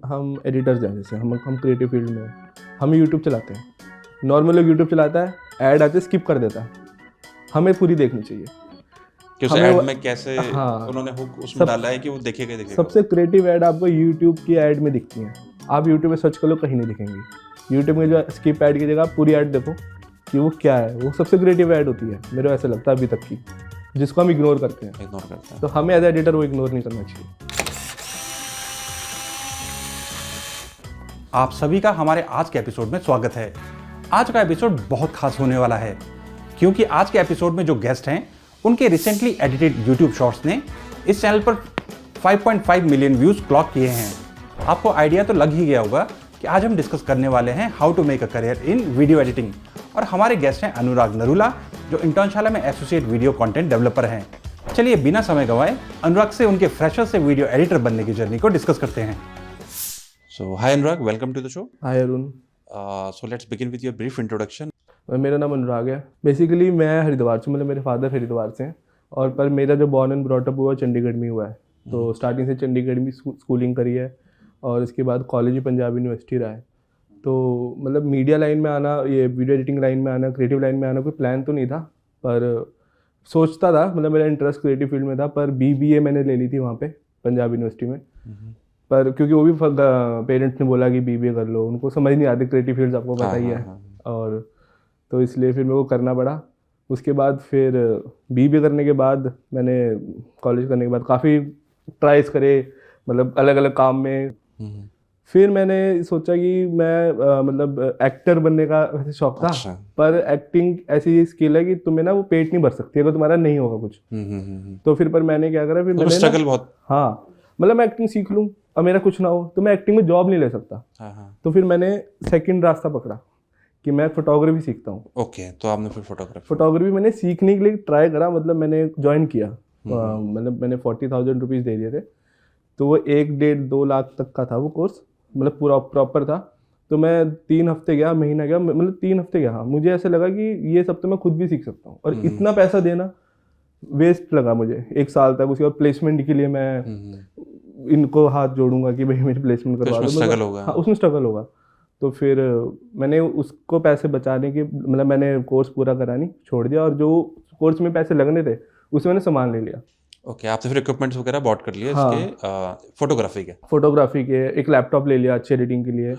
हम एडिटर्स हैं, जैसे हम क्रिएटिव फील्ड में हैं, हम यूट्यूब चलाते हैं। नॉर्मल लोग यूट्यूब चलाता है, ऐड आते स्किप कर देता है, हमें पूरी देखनी चाहिए कि उस हमें ऐड में कैसे हाँ, उन्होंने हुक उसमें डाला है कि वो देखेगा सबसे क्रिएटिव ऐड आपको यूट्यूब की ऐड में दिखती हैं। आप यूट्यूब में सर्च कर लो, कहीं नहीं दिखेंगी। यूट्यूब में जो स्किप ऐड की जगह आप पूरी ऐड देखो कि वो क्या है, वो सबसे क्रिएटिव ऐड होती है, मेरे ऐसा लगता है अभी तक की, जिसको हम इग्नोर करते हैं। तो हमें एज एडिटर वो इग्नोर नहीं करना चाहिए। आप सभी का हमारे आज के एपिसोड में स्वागत है। आज का एपिसोड बहुत खास होने वाला है क्योंकि आज के एपिसोड में जो गेस्ट हैं उनके रिसेंटली एडिटेड यूट्यूब शॉर्ट्स ने इस चैनल पर 5.5 मिलियन व्यूज क्लॉक किए हैं। आपको आइडिया तो लग ही गया होगा कि आज हम डिस्कस करने वाले हैं how to make a career in video editing, और हमारे गेस्ट हैं अनुराग नरूला, जो इंटर्नशाला में एसोसिएट वीडियो कंटेंट डेवलपर हैं। चलिए बिना समय गंवाए अनुराग से उनके फ्रेशर से वीडियो एडिटर बनने की जर्नी को डिस्कस करते हैं। So, hi Anurag, welcome to the show. Hi Arun. So let's begin with your brief introduction. मेरा नाम अनुराग है। बेसिकली मैं हरिद्वार से, मतलब मेरे फादर हरिद्वार से हैं, और पर मेरा जो बॉर्न एंड ब्रॉट अप हुआ चंडीगढ़ में हुआ है। तो स्टार्टिंग से चंडीगढ़ में स्कूलिंग करी है और इसके बाद कॉलेज ही पंजाब यूनिवर्सिटी रहा है। तो मतलब मीडिया लाइन में आना, ये वीडियो एडिटिंग लाइन में आना, क्रिएटिव लाइन में आना कोई प्लान तो नहीं था, पर सोचता था, मतलब मेरा इंटरेस्ट क्रिएटिव फील्ड में था। पर BBA मैंने ले ली थी वहाँ पे पंजाब यूनिवर्सिटी में, पर क्योंकि वो भी पेरेंट्स ने बोला कि BBA कर लो, उनको समझ नहीं आती क्रिएटिव फील्ड, आपको पता ही है। और तो इसलिए फिर मेरे को करना पड़ा। उसके बाद फिर BBA करने के बाद मैंने कॉलेज करने के बाद काफ़ी ट्राइज करे, मतलब अलग अलग काम में। फिर मैंने सोचा कि मैं मतलब एक्टर बनने का वैसे शौक था। अच्छा। पर एक्टिंग ऐसी स्किल है कि तुम्हें ना वो पेट नहीं भर सकती अगर तुम्हारा नहीं होगा कुछ। तो फिर पर मैंने क्या करा, फिर मैंने स्ट्रगल बहुत। हाँ, मतलब मैं एक्टिंग सीख लूँ और मेरा कुछ ना हो तो मैं एक्टिंग में जॉब नहीं ले सकता। तो फिर मैंने सेकंड रास्ता पकड़ा कि मैं फोटोग्राफी सीखता हूँ। ओके, तो आपने फिर फोटोग्राफी मैंने सीखने के लिए ट्राई करा, मतलब मैंने ज्वाइन किया। मतलब मैंने 40,000 रुपीज़ दे दिए थे। तो वो 1-1.5-2 लाख तक का था वो कोर्स, मतलब पूरा प्रॉपर था। तो मैं 3 हफ्ते गया, महीना गया, मतलब 3 हफ्ते गया। हाँ, मुझे ऐसे लगा कि ये सब तो मैं खुद भी सीख सकता हूँ, और इतना पैसा देना वेस्ट लगा मुझे 1 साल तक। उसके बाद प्लेसमेंट के लिए मैं इनको हाथ जोड़ूंगा कि भाई मेरी प्लेसमेंट करवा दो। स्ट्रगल होगा। हाँ, उसमें स्ट्रगल होगा। तो फिर मैंने उसको पैसे बचाने के, मतलब मैंने कोर्स पूरा करा नहीं, छोड़ दिया, और जो कोर्स में पैसे लगने थे उसमें मैंने सामान ले लिया। ओके, आपने फिर इक्विपमेंट्स वगैरह बॉट कर लिए इसके फोटोग्राफी के। एक लैपटॉप ले लिया अच्छी एडिटिंग के लिए।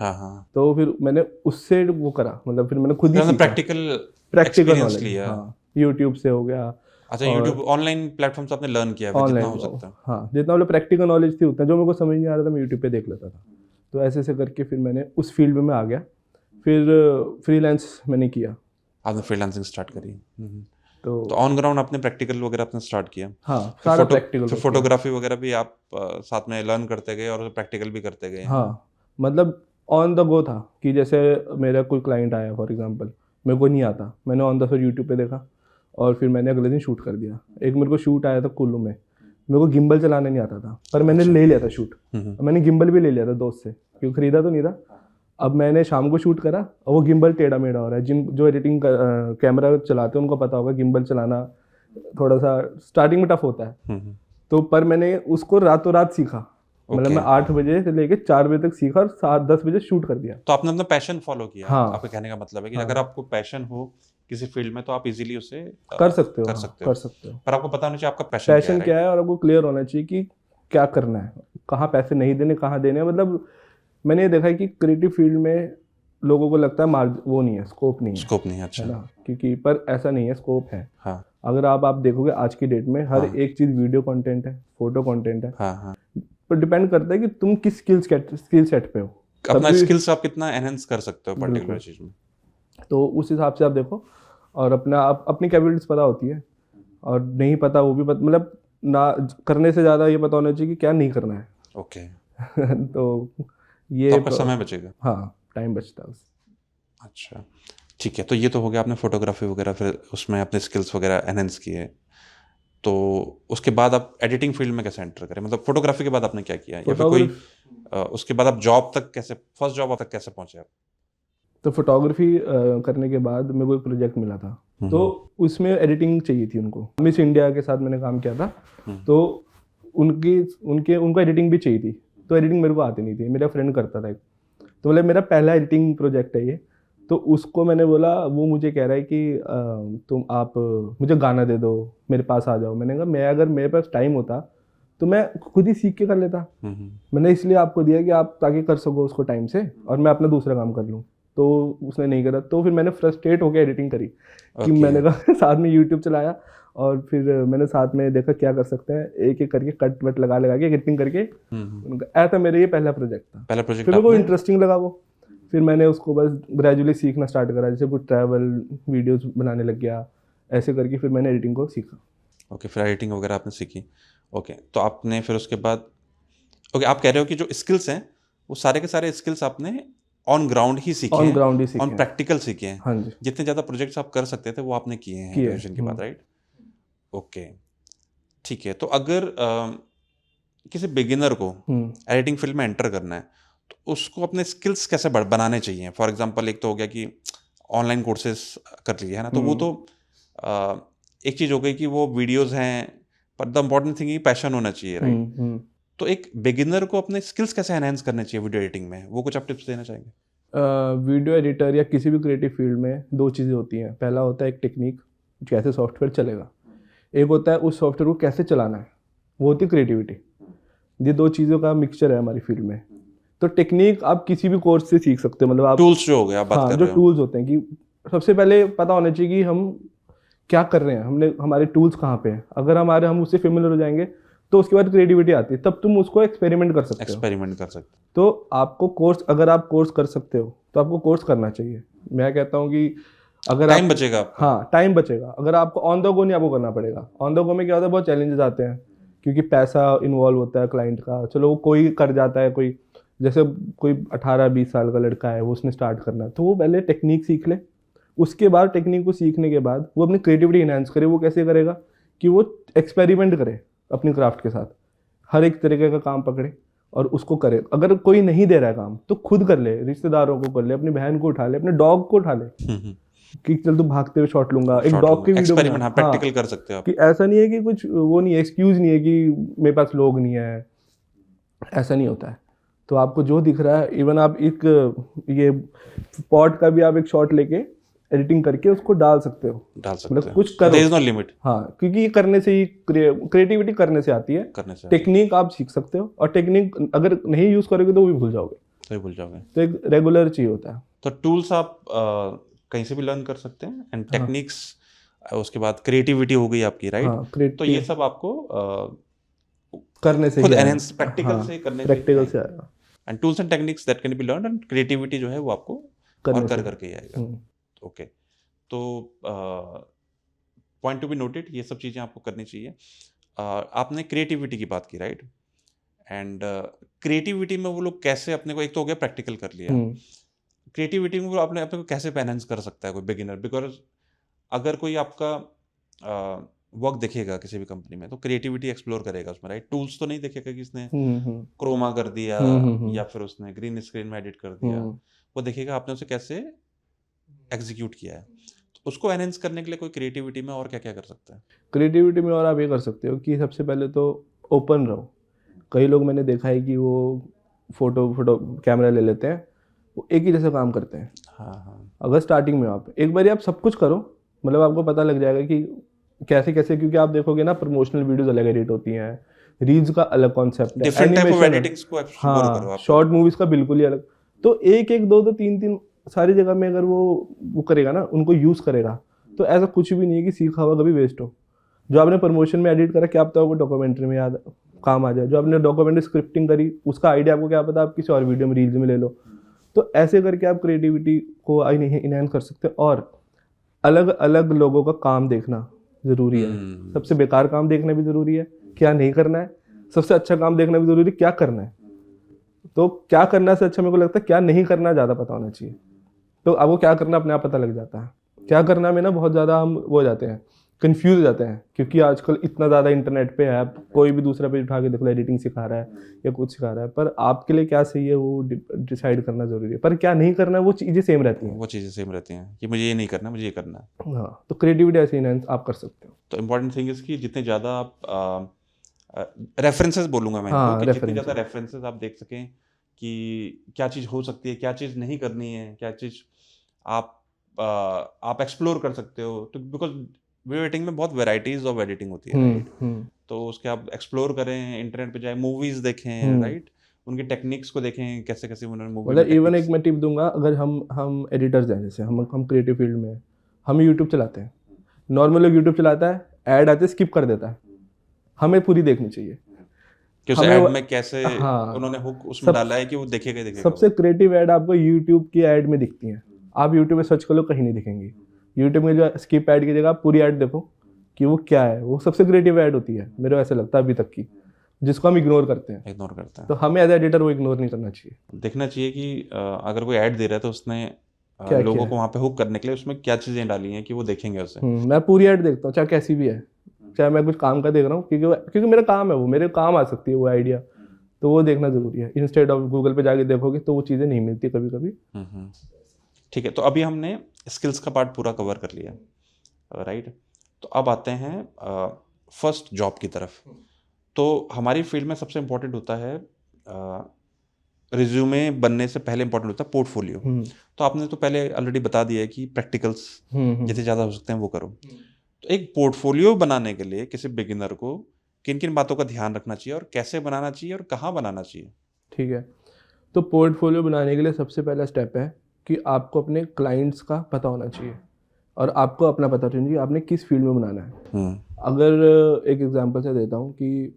तो फिर मैंने उससे वो करा, मतलब फिर मैंने खुद ही प्रैक्टिकल नॉलेज लिया। यूट्यूब से हो गया। अच्छा, यूट्यूब ऑनलाइन प्लेटफॉर्म से आपने लर्न किया जितना हो सकता है। हाँ, जितना मतलब प्रैक्टिकल नॉलेज थी उतना, जो मेरे को समझ नहीं आ रहा था मैं यूट्यूब पे देख लेता था। तो ऐसे ऐसे करके फिर मैंने उस फील्ड में आ गया। फिर फ्रीलांस मैंने किया। आपने फ्रीलांसिंग स्टार्ट करी। तो ऑन ग्राउंड आपने प्रैक्टिकल वगैरह आपने स्टार्ट किया। हाँ, सारा प्रैक्टिकल। तो फोटोग्राफी वगैरह भी आप साथ में लर्न करते गए और प्रैक्टिकल भी करते गए। हाँ, मतलब ऑन द गो था कि जैसे मेरा कोई क्लाइंट आया फॉर एग्जांपल, मेरे को नहीं आता, मैंने ऑन द स्पॉट यूट्यूब पे देखा और फिर मैंने अगले दिन शूट कर दिया। एक मेरे को शूट आया था कुल्लू में, मेरे को गिम्बल चलाना नहीं आता था, पर मैंने ले लिया था शूट। मैंने गिम्बल भी ले लिया था दोस्त से, क्योंकि खरीदा तो नहीं था। अब मैंने शाम को शूट करा और वो गिम्बल टेढ़ा मेढ़ा हो रहा है। जो एडिटिंग कैमरा चलाते हैं उनको पता होगा गिम्बल चलाना थोड़ा सा स्टार्टिंग में टफ होता है। तो पर मैंने उसको रातों रात सीखा। मतलब मैं 8 बजे से लेके 4 बजे तक सीखा और 7-10 बजे शूट कर दिया। तो आपने अपना पैशन फॉलो किया। हाँ। आपके कहने का मतलब है कि अगर आपको पैशन हो किसी फील्ड में तो आप इजीली उसे कर सकते हो। पर आपको पता होना चाहिए आपका पैशन क्या है, और आपको क्लियर होना चाहिए कि क्या करना है, कहाँ पैसे नहीं देने, कहाँ देने। मतलब मैंने ये देखा है कि क्रिएटिव फील्ड में लोगों को लगता है वो नहीं है, स्कोप नहीं है। अच्छा है ना, क्योंकि पर ऐसा नहीं है, स्कोप है। हाँ। अगर आप देखोगे आज की डेट में हर एक चीज़ वीडियो कंटेंट है, फोटो कंटेंट है। पर डिपेंड करता है कि तुम किस स्किल सेट पे हो, अपना स्किल्स आप कितना एनहांस कर सकते हो पर्टिकुलर चीज में। तो उस हिसाब से आप देखो, और अपनी कैपेबिलिटीज पता होती है, और नहीं पता वो भी मतलब ना करने से ज़्यादा ये पता होना चाहिए कि क्या नहीं करना है। ओके। तो ये आपका समय बचेगा। हाँ, टाइम बचता है। अच्छा, ठीक है। तो ये तो हो गया आपने फोटोग्राफी वगैरह, फिर उसमें अपने स्किल्स वगैरह एनहेंस किए। तो उसके बाद आप एडिटिंग फील्ड में कैसे एंटर करें, मतलब फोटोग्राफी के बाद आपने क्या किया, या फिर कोई उसके बाद आप जॉब तक कैसे, फर्स्ट जॉब तक कैसे पहुंचे आप? तो फोटोग्राफी करने के बाद मेरे को एक प्रोजेक्ट मिला था, तो उसमें एडिटिंग चाहिए थी उनको। मिस इंडिया के साथ मैंने काम किया था, तो उनको एडिटिंग भी चाहिए थी। तो एडिटिंग मेरे को आती नहीं थी, मेरा फ्रेंड करता था एक, तो मतलब मेरा पहला एडिटिंग प्रोजेक्ट है ये। तो उसको मैंने बोला, वो मुझे कह रहा है कि तुम आप मुझे गाना दे दो, मेरे पास आ जाओ। मैंने कहा मैं अगर मेरे पास टाइम होता तो मैं खुद ही सीख के कर लेता। मैंने इसलिए आपको दिया कि आप ताकि कर सको उसको टाइम से और मैं अपना दूसरा काम कर लूँ। तो उसने नहीं करा, तो फिर मैंने फ्रस्ट्रेट होकर एडिटिंग करी कि मैंने कहा साथ में यूट्यूब चलाया और फिर मैंने साथ में देखा क्या कर सकते हैं, एक एक करके कट वट लगा के एडिटिंग करके। ऐसा मेरा ये पहला प्रोजेक्ट था। फिर मेरे को इंटरेस्टिंग लगा वो, फिर मैंने उसको बस ग्रेजुअली सीखना स्टार्ट करा, जैसे कुछ ट्रैवल वीडियोस बनाने लग गया, ऐसे करके फिर मैंने एडिटिंग को सीखा। ओके, फिर एडिटिंग वगैरह आपने सीखी। ओके, तो आपने फिर उसके बाद आप कह रहे हो कि जो स्किल्स हैं वो सारे के सारे स्किल्स आपने ऑन ग्राउंड ही सीखे हैं, ऑन प्रैक्टिकल सीखे हैं। हाँ जी। जितने ज़्यादा प्रोजेक्ट्स आप कर सकते थे वो आपने किए हैं ग्रेजुएशन के बाद, राइट? ओके, ठीक है। तो अगर किसी बिगिनर को एडिटिंग फील्ड में एंटर करना है तो उसको अपने स्किल्स कैसे बनाने चाहिए? फॉर एग्जांपल, एक तो हो गया कि ऑनलाइन कोर्सेज कर लिए है ना, तो वो तो एक चीज़ हो गई कि वो वीडियोज़ हैं, पर द इम्पोर्टेंट थिंग पैशन होना चाहिए, राइट? तो एक बिगिनर को अपने स्किल्स कैसे एनहांस करने चाहिए वीडियो एडिटिंग में, वो कुछ आप टिप्स देना चाहेंगे? वीडियो एडिटर या किसी भी क्रिएटिव फील्ड में दो चीज़ें होती हैं। पहला होता है एक टेक्निक, कैसे सॉफ्टवेयर चलेगा। एक होता है उस सॉफ्टवेयर को कैसे चलाना है, वो होती है क्रिएटिविटी। ये दो चीज़ों का मिक्सचर है हमारी फील्ड में। तो टेक्निक आप किसी भी कोर्स से सीख सकते हो, मतलब आप टूल्स जो हो गए आप बात कर रहे हो। जो टूल्स होते हैं कि सबसे पहले पता होना चाहिए कि हम क्या कर रहे हैं, हमने हमारे टूल्स कहाँ पे हैं। अगर हम उससे फेमिलियर हो जाएंगे तो उसके बाद क्रिएटिविटी आती है, तब तुम उसको एक्सपेरिमेंट कर सकते हो। तो आपको कोर्स, अगर आप कोर्स कर सकते हो तो आपको कोर्स करना चाहिए। मैं कहता हूँ कि अगर टाइम बचेगा आपका। हाँ, टाइम बचेगा। अगर आपको ऑन द गो नहीं आपको करना पड़ेगा। ऑन द गो में क्या होता है, बहुत चैलेंजेस आते हैं क्योंकि पैसा इन्वॉल्व होता है क्लाइंट का। चलो कोई कर जाता है, कोई जैसे कोई 18-20 साल का लड़का है, वो उसने स्टार्ट करना है तो वो पहले टेक्निक सीख ले। उसके बाद टेक्निक को सीखने के बाद वो अपनी क्रिएटिविटी इनहांस करे। वो कैसे करेगा कि वो एक्सपेरिमेंट करे अपनी क्राफ्ट के साथ, हर एक तरीके का काम पकड़े और उसको करे। अगर कोई नहीं दे रहा है काम तो खुद कर ले, रिश्तेदारों को कर ले, अपनी बहन को उठा ले, अपने डॉग को उठा ले कि चल तू भागते हुए शॉट लूंगा, एक डॉग की वीडियो बना। प्रैक्टिकल कर सकते हो आप। कि ऐसा नहीं है कि कुछ वो नहीं है, एक्सक्यूज नहीं है कि मेरे पास लोग नहीं है, ऐसा नहीं होता है। तो आपको जो दिख रहा है, इवन आप एक ये पॉट का भी आप एक शॉट लेके एडिटिंग करके उसको डाल सकते हो, मतलब कुछ करो। There is no limit। हाँ, क्योंकि ये करने से ही क्रिएटिविटी करने से आती है। टेक्निक आप सीख सकते हो और टेक्निक अगर नहीं यूज करोगे तो वो भी भूल जाओगे। तो एक रेगुलर चाहिए होता है। तो टूल्स आप कहीं से भी लर्न कर सकते हैं एंड टेक्निक्स, उसके बाद क्रिएटिविटी हो गई आपकी, राइट? तो ये सब आपको करने से खुद एनहांस प्रैक्टिकल से करने से आएगा। And tools and techniques that can be learned and creativity जो है वो आपको करके ही आएगा। ओके, तो पॉइंट टू बी नोटेड, ये सब चीज़ें आपको करनी चाहिए। आपने क्रिएटिविटी की बात की, राइट? एंड क्रिएटिविटी में वो लोग कैसे अपने को, एक तो हो गया प्रैक्टिकल कर लिया, क्रिएटिविटी में वो अपने को कैसे एनहांस कर सकता है कोई बिगिनर? बिकॉज अगर कोई आपका वर्क देखेगा किसी भी कंपनी में तो क्रिएटिविटी एक्सप्लोर करेगा उसमें, राइट? टूल्स तो नहीं देखेगा कि इसने क्रोमा कर दिया या फिर उसने ग्रीन स्क्रीन में एडिट कर दिया। वो देखेगा आपने उसे कैसे एग्जीक्यूट किया है। तो उसको एनहांस करने के लिए कोई क्रिएटिविटी में और क्या क्या कर सकता है? क्रिएटिविटी में और आप ये कर सकते हो कि सबसे पहले तो ओपन रहो। कई लोग मैंने देखा है कि वो फोटो कैमरा ले लेते हैं, वो एक ही जैसा काम करते हैं। हाँ। अगर स्टार्टिंग में आप एक बार आप सब कुछ करो, मतलब आपको पता लग जाएगा कि कैसे कैसे, क्योंकि आप देखोगे ना प्रमोशनल वीडियोस अलग एडिट होती हैं, रील्स का अलग कॉन्सेप्ट है, हाँ, शॉर्ट मूवीज का बिल्कुल ही अलग। तो एक 2 3 सारी जगह में अगर वो करेगा ना, उनको यूज करेगा, तो ऐसा कुछ भी नहीं है कि सीखा हुआ कभी वेस्ट हो। जो आपने प्रमोशन में एडिट करा, क्या पता वो डॉक्यूमेंट्री में याद काम आ जाए। जो आपने डॉक्यूमेंट्री स्क्रिप्टिंग करी, उसका आइडिया आपको क्या पता आप किसी और वीडियो में, रील्स में ले लो। तो ऐसे करके आप क्रिएटिविटी को इनहांस कर सकते हैं। और अलग अलग लोगों का काम देखना ज़रूरी है। सबसे बेकार काम देखना भी ज़रूरी है, क्या नहीं करना है। सबसे अच्छा काम देखना भी ज़रूरी है, क्या करना है। तो क्या करना से अच्छा मेरे को लगता है क्या नहीं करना ज़्यादा पता होना चाहिए। तो आपको क्या करना अपने आप पता लग जाता है। क्या करना में ना बहुत ज़्यादा हम वो हो जाते हैं, कंफ्यूज हो जाते हैं, क्योंकि आजकल इतना ज़्यादा इंटरनेट पे है, कोई भी दूसरा पेज उठा के देख लो, एडिटिंग सिखा रहा है या कुछ सिखा रहा है। पर आपके लिए क्या सही है वो डिसाइड करना ज़रूरी है। पर क्या नहीं करना है वो चीज़ें सेम रहती हैं, कि मुझे ये नहीं करना, मुझे ये करना है। हाँ, तो क्रिएटिविटी ऐसे इनहांस आप कर सकते हो। तो इम्पॉर्टेंट थिंग इज कि जितने ज़्यादा आप रेफरेंसेस बोलूंगा मैं हाँ, कि जितनी ज़्यादा रेफरेंसेस आप देख सकें कि क्या चीज़ हो सकती है, क्या चीज़ नहीं करनी है, क्या चीज़ आप एक्सप्लोर कर सकते हो। तो बिकॉज वीडियो एडिटिंग में बहुत वेराइटीज ऑफ एडिटिंग होती है, राइट? तो उसके आप एक्सप्लोर करें, इंटरनेट पे जाए, मूवीज देखें, राइट? उनकी टेक्निक्स को देखें, कैसे कैसे उन्होंने मूवी मतलब इवन एक मैं टिप दूंगा, अगर हम एडिटर्स हैं, जैसे हम क्रिएटिव फील्ड में हैं, हम यूट्यूब चलाते हैं, नॉर्मल लोग यूट्यूब चलाता है, ऐड आते स्किप कर देता है, हमें पूरी देखनी चाहिए कि उस ऐड में कैसे उन्होंने हुक उसमें डाला है कि वो देखेगा। सबसे क्रिएटिव ऐड आपको यूट्यूब की ऐड में दिखती है। आप यूट्यूब में सर्च कर लो, कहीं नहीं दिखेंगी। यूट्यूब में जो स्किप ऐड की जगह आप पूरी ऐड देखो कि वो क्या है, वो सबसे क्रिएटिव ऐड होती है, मेरे ऐसा लगता है अभी तक की, जिसको हम इग्नोर करते हैं। तो हमें एज एडिटर वो इग्नोर नहीं करना चाहिए। देखना चाहिए कि अगर कोई ऐड दे रहा है तो उसने लोगों को वहाँ पे हुक करने के लिए उसमें क्या चीज़ें डाली हैं कि वो देखेंगे उसे। मैं पूरी ऐड देखता हूँ, चाहे कैसी भी है, चाहे मैं कुछ काम का देख रहा हूँ, क्योंकि मेरा काम है, वो मेरे काम आ सकती है वो आइडिया, तो वो देखना जरूरी है। इंस्टेड ऑफ गूगल पे जाके देखोगे तो वो चीज़ें नहीं मिलती कभी कभी। ठीक है, तो अभी हमने स्किल्स का पार्ट पूरा कवर कर लिया, राइट? तो अब आते हैं फर्स्ट जॉब की तरफ। तो हमारी फील्ड में सबसे इम्पोर्टेंट होता है रिज्यूमे बनने से पहले इम्पोर्टेंट होता है पोर्टफोलियो। तो आपने तो पहले ऑलरेडी बता दिया है कि प्रैक्टिकल्स जितने ज़्यादा हो सकते हैं वो करो। तो एक पोर्टफोलियो बनाने के लिए किसी बिगिनर को किन किन बातों का ध्यान रखना चाहिए और कैसे बनाना चाहिए और कहाँ बनाना चाहिए? ठीक है, तो पोर्टफोलियो बनाने के लिए सबसे पहला स्टेप है कि आपको अपने क्लाइंट्स का पता होना चाहिए और आपको अपना पता होना चाहिए आपने किस फील्ड में बनाना है। अगर एक एग्जांपल से देता हूँ कि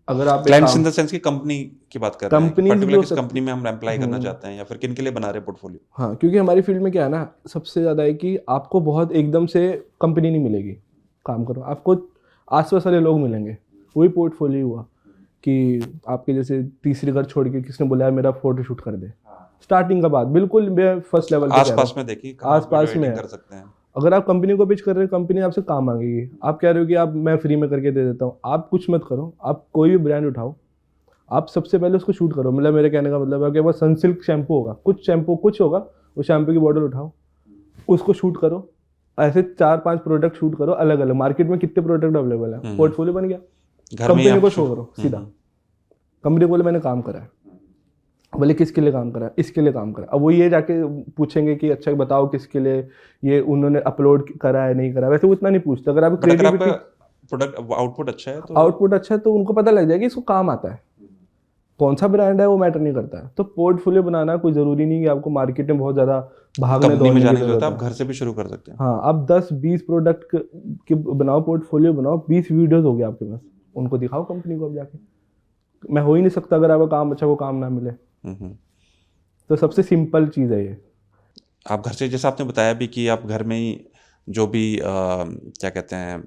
अगर आप क्लाइंट्स इन द सेंस की कंपनी की बात कर रहे हैं, पर्टिकुलर किस कंपनी में हम अप्लाई करना चाहते हैं या फिर किन के लिए बना रहे हैं पोर्टफोलियो? हाँ, क्योंकि हमारी फील्ड में क्या है ना, सबसे ज़्यादा है कि आपको बहुत एकदम से कंपनी नहीं मिलेगी काम करो, आपको आसपास वाले लोग मिलेंगे। वही पोर्टफोलियो हुआ कि आपके जैसे तीसरे घर छोड़ के किसने बोला मेरा फोटो शूट कर दे, स्टार्टिंग का बात बिल्कुल मैं फर्स्ट लेवल आसपास में देखिए, आसपास में कर सकते हैं। अगर आप कंपनी को पिच कर रहे हो, कंपनी आपसे काम मांगेगी, आप कह रहे हो कि आप मैं फ्री में करके दे देता हूँ, आप कुछ मत करो, आप कोई भी ब्रांड उठाओ, आप सबसे पहले उसको शूट करो। मतलब मेरे कहने का मतलब है कि वो सनसिल्क शैम्पू होगा, कुछ होगा, वो शैम्पू की बॉटल उठाओ, उसको शूट करो। ऐसे 4-5 प्रोडक्ट शूट करो अलग अलग, मार्केट में कितने प्रोडक्ट अवेलेबल है, पोर्टफोलियो बन गया। कंपनी को शो करो सीधा, कंपनी बोले मैंने काम करा है, बोले किसके लिए काम करा है, इसके लिए काम करा। अब वो ये जाके पूछेंगे कि अच्छा बताओ किसके लिए ये उन्होंने अपलोड करा है नहीं करा, वैसे वो इतना नहीं पूछते। अगर आप क्रिएटिविटी प्रोडक्ट आउटपुट अच्छा है तो उनको पता लग जाएगा इसको काम आता है। कौन सा ब्रांड है वो मैटर नहीं करता है। तो पोर्टफोलियो बनाना कोई जरूरी नहीं कि आपको मार्केट में बहुत ज्यादा भागने दौड़ने की जरूरत है, आप घर से भी शुरू कर सकते हैं। हाँ, आप 10-20 प्रोडक्ट के बनाओ, पोर्टफोलियो बनाओ, 20 वीडियोस हो गए आपके पास, उनको दिखाओ कंपनी को। अब जाके मैं हो ही नहीं सकता अगर आपका काम अच्छा, को काम ना मिले। तो सबसे सिंपल चीज़ है ये। आप घर से, जैसे आपने बताया भी कि आप घर में ही जो भी क्या कहते हैं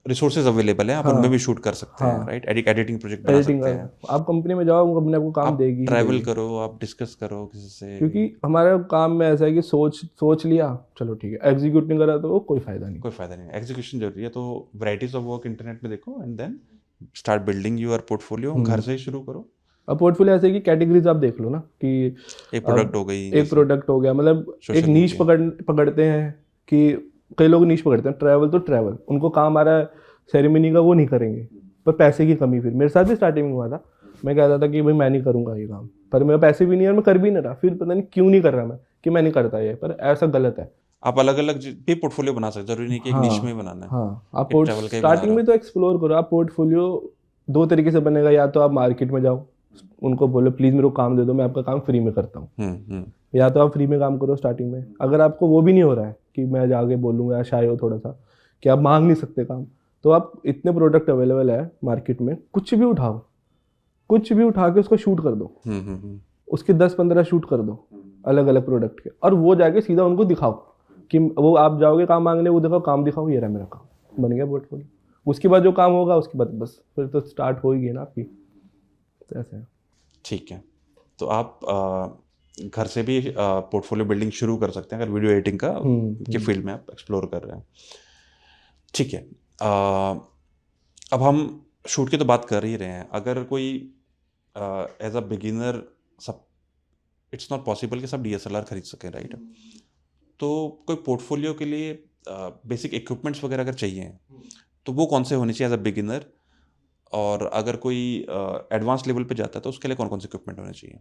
रिसोर्सेज अवेलेबल है, आप उनमें भी शूट कर सकते हैं, राइट? एडिटिंग प्रोजेक्ट बना सकते हैं। आप कंपनी में जाओ, कंपनी आपको काम देगी, ट्रैवल करो, आप डिस्कस करो किसी से, क्योंकि हमारे काम में ऐसा है कि सोच लिया चलो ठीक है, एग्जीक्यूट नहीं करा तो कोई फायदा नहीं। एग्जीक्यूशन जरूरी है। तो वैराइटीज ऑफ वर्क इंटरनेट में देखो and then start building your portfolio. घर से ही शुरू करो। अब पोर्टफोलियो ऐसे कि कैटेगरीज आप देख लो ना, कि एक प्रोडक्ट हो गई, एक प्रोडक्ट हो गया, मतलब एक नीश पकड़ते हैं कि कई लोग नीश पकड़ते हैं। ट्रैवल तो ट्रैवल, उनको काम आ रहा है सेरेमनी का, वो नहीं करेंगे, पर पैसे की कमी। फिर मेरे साथ भी स्टार्टिंग में हुआ था, मैं कहता था कि भाई मैं नहीं करूँगा ये काम, पर मेरे पैसे भी नहीं है और मैं कर भी नहीं रहा। फिर पता नहीं क्यों नहीं कर रहा मैं, कि मैं नहीं करता ये, पर ऐसा गलत है। आप अलग अलग भी पोर्टफोलियो बना सकते, जरूरी नहीं कि एक निश में बनाना है। हाँ, आप स्टार्टिंग में तो एक्सप्लोर करो। आप पोर्टफोलियो 2 तरीके से बनेगा, या तो आप मार्केट में जाओ, उनको बोलो प्लीज मेरे को काम दे दो, मैं आपका काम फ्री में करता हूँ, या तो आप फ्री में काम करो स्टार्टिंग में। अगर आपको वो भी नहीं हो रहा है कि मैं जाके बोलूँगा, शाय हो थोड़ा सा कि आप मांग नहीं सकते काम, तो आप इतने प्रोडक्ट अवेलेबल है मार्केट में, कुछ भी उठा के उसको शूट कर दो, उसके 10-15 शूट कर दो अलग अलग प्रोडक्ट के, और वो जाके सीधा उनको दिखाओ कि वो आप जाओगे काम मांगने, वो दिखाओ काम दिखाओ, ये रहा मेरा काम, बन गया पोर्टफोलियो। उसके बाद जो काम होगा उसके बाद बस फिर तो स्टार्ट हो ही गई ना आपकी। तो ऐसे है। ठीक है, तो आप घर से भी पोर्टफोलियो बिल्डिंग शुरू कर सकते हैं अगर वीडियो एडिटिंग का के फील्ड में आप एक्सप्लोर कर रहे हैं। ठीक है, अब हम शूट की तो बात कर ही रहे हैं। अगर कोई एज अ बिगिनर, सब इट्स नॉट पॉसिबल कि सब DSLR खरीद सकें, राइट? तो कोई पोर्टफोलियो के लिए बेसिक इक्विपमेंट्स वगैरह अगर चाहिए तो वो कौन से होने चाहिए एज अ बिगिनर, और अगर कोई एडवांस लेवल पे जाता है तो उसके लिए कौन कौन से इक्विपमेंट होने चाहिए?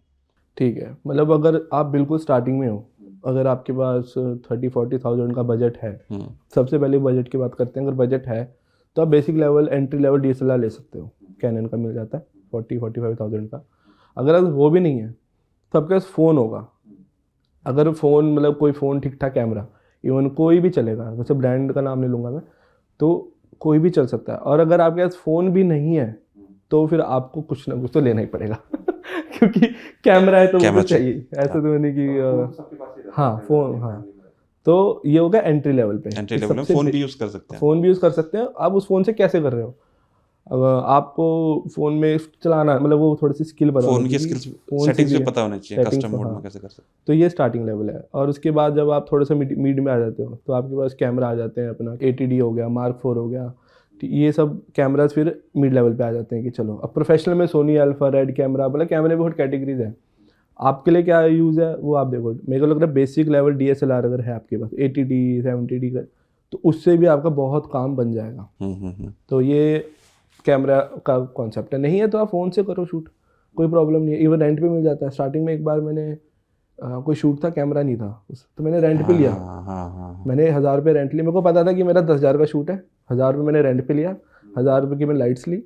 ठीक है, मतलब अगर आप बिल्कुल स्टार्टिंग में हो, अगर आपके पास 30-40,000 का बजट है, सबसे पहले बजट की बात करते हैं। अगर बजट है तो आप basic level, entry level DSLR ले सकते हो। कैनन का मिल जाता है 40-45,000 का। अगर वो भी नहीं है तो आपके पास फ़ोन होगा। अगर फ़ोन मतलब कोई फ़ोन ठीक ठाक कैमरा, इवन कोई भी चलेगा, वैसे ब्रांड का नाम नहीं लूँगा मैं, तो कोई भी चल सकता है। और अगर आपके पास फ़ोन भी नहीं है तो फिर आपको कुछ ना कुछ तो लेना ही पड़ेगा क्योंकि कैमरा है तो वो तो चाहिए, ऐसे तो नहीं कि हाँ फ़ोन, हाँ। तो ये होगा एंट्री लेवल पे। एंट्री लेवल में फ़ोन भी यूज़ कर सकते हैं। फ़ोन भी यूज़ कर सकते हैं। आप उस फ़ोन से कैसे कर रहे हो? आपको फ़ोन में चलाना, मतलब वो थोड़ी सी स्किल पता फ़ोन की स्किल्स, सेटिंग्स भी पता होनी चाहिए, कस्टम मोड में कैसे कर सकते हैं। तो ये स्टार्टिंग लेवल है। और उसके बाद जब आप थोड़ा सा मिड में आ जाते हो तो आपके पास कैमरा आ जाते हैं, अपना 80D हो गया, Mark 4 हो गया, ये सब कैमराज फिर मिड लेवल पे आ जाते हैं कि चलो अब प्रोफेशनल में सोनी अल्फा रेड कैमरा, मतलब कैमरे में बहुत कैटेगरीज है। आपके लिए क्या यूज़ है वो आप देखो। मेरे को लग रहा है बेसिक लेवल DSLR अगर है आपके पास 80D 70D का, तो उससे भी आपका बहुत काम बन जाएगा। तो ये कैमरा का कॉन्सेप्ट है। नहीं है तो आप फ़ोन से करो शूट, कोई प्रॉब्लम नहीं है। इवन रेंट पे मिल जाता है। स्टार्टिंग में एक बार मैंने कोई शूट था, कैमरा नहीं था तो मैंने रेंट पे लिया। मैंने 1,000 रुपये रेंट लिया। मेरे को पता था कि मेरा 10,000 का शूट है, 1,000 रुपये मैंने रेंट पे लिया, 1,000 रुपये की मैंने लाइट्स ली,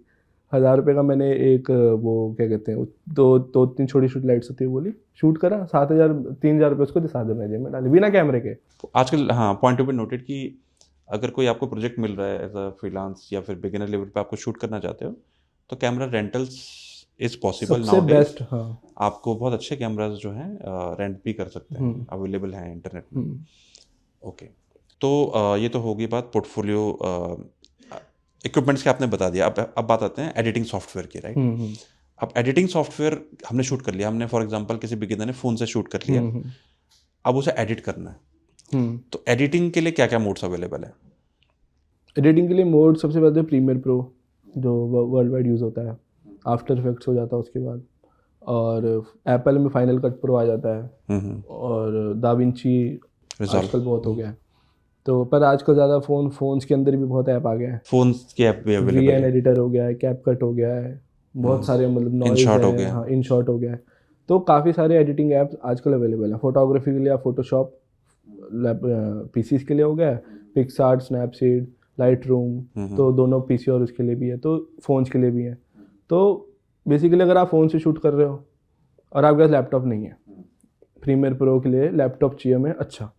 1,000 रुपये का मैंने एक वो क्या कहते हैं, दो तीन छोटी छोटी लाइट्स होती है वो ली, शूट करा, 7,000 3,000 रुपये उसको 7,000 जेब में डाले बिना कैमरे के। आजकल हाँ, पॉइंट टू बी नोटेड कि अगर कोई आपको प्रोजेक्ट मिल रहा है एज अ फ्रीलांस या फिर बिगिनर लेवल पे आपको शूट करना चाहते हो तो camera rentals is possible now best. हाँ, आपको बहुत अच्छे कैमराज जो हैं रेंट भी कर सकते हैं, अवेलेबल हैं इंटरनेट में। ओके, तो ये तो होगी बात पोर्टफोलियो इक्विपमेंट्स की, आपने बता दिया। अब बात आते हैं एडिटिंग सॉफ्टवेयर की, राइट? अब एडिटिंग सॉफ्टवेयर हमने शूट कर लिया, हमने फॉर एग्जांपल किसी बिगिनर ने फ़ोन से शूट कर लिया, अब उसे एडिट करना है, तो एडिटिंग के लिए क्या क्या मोड्स अवेलेबल है? एडिटिंग के लिए मोड सबसे पहले प्रीमियर प्रो जो वर्ल्ड वाइड यूज़ होता है, आफ्टर इफेक्ट्स हो जाता है उसके बाद, और एप्पल में फाइनल कट प्रो आ जाता है, और दाविंची आजकल बहुत हो गया है। तो पर आजकल ज़्यादा फ़ोन्स के अंदर भी बहुत ऐप आ गया है। फ़ोन्स के ऐप भी अवेलेबल है, VN एडिटर हो गया है, कैपकट हो गया है, बहुत सारे, मतलब नॉइज़ है, हाँ, InShot हो गया है। तो काफ़ी सारे एडिटिंग ऐप्स आजकल अवेलेबल है। फोटोग्राफी के लिए आप फोटोशॉप, PCs के लिए हो गया है, पिक्सआर्ट, स्नैपसीड, लाइटरूम, तो दोनों PC और उसके लिए भी है, तो फ़ोन्स के लिए भी है। तो बेसिकली अगर आप फ़ोन से शूट कर रहे हो और आपके पास लैपटॉप नहीं है, प्रीमियर प्रो के लिए लैपटॉप चाहिए हमें, अच्छा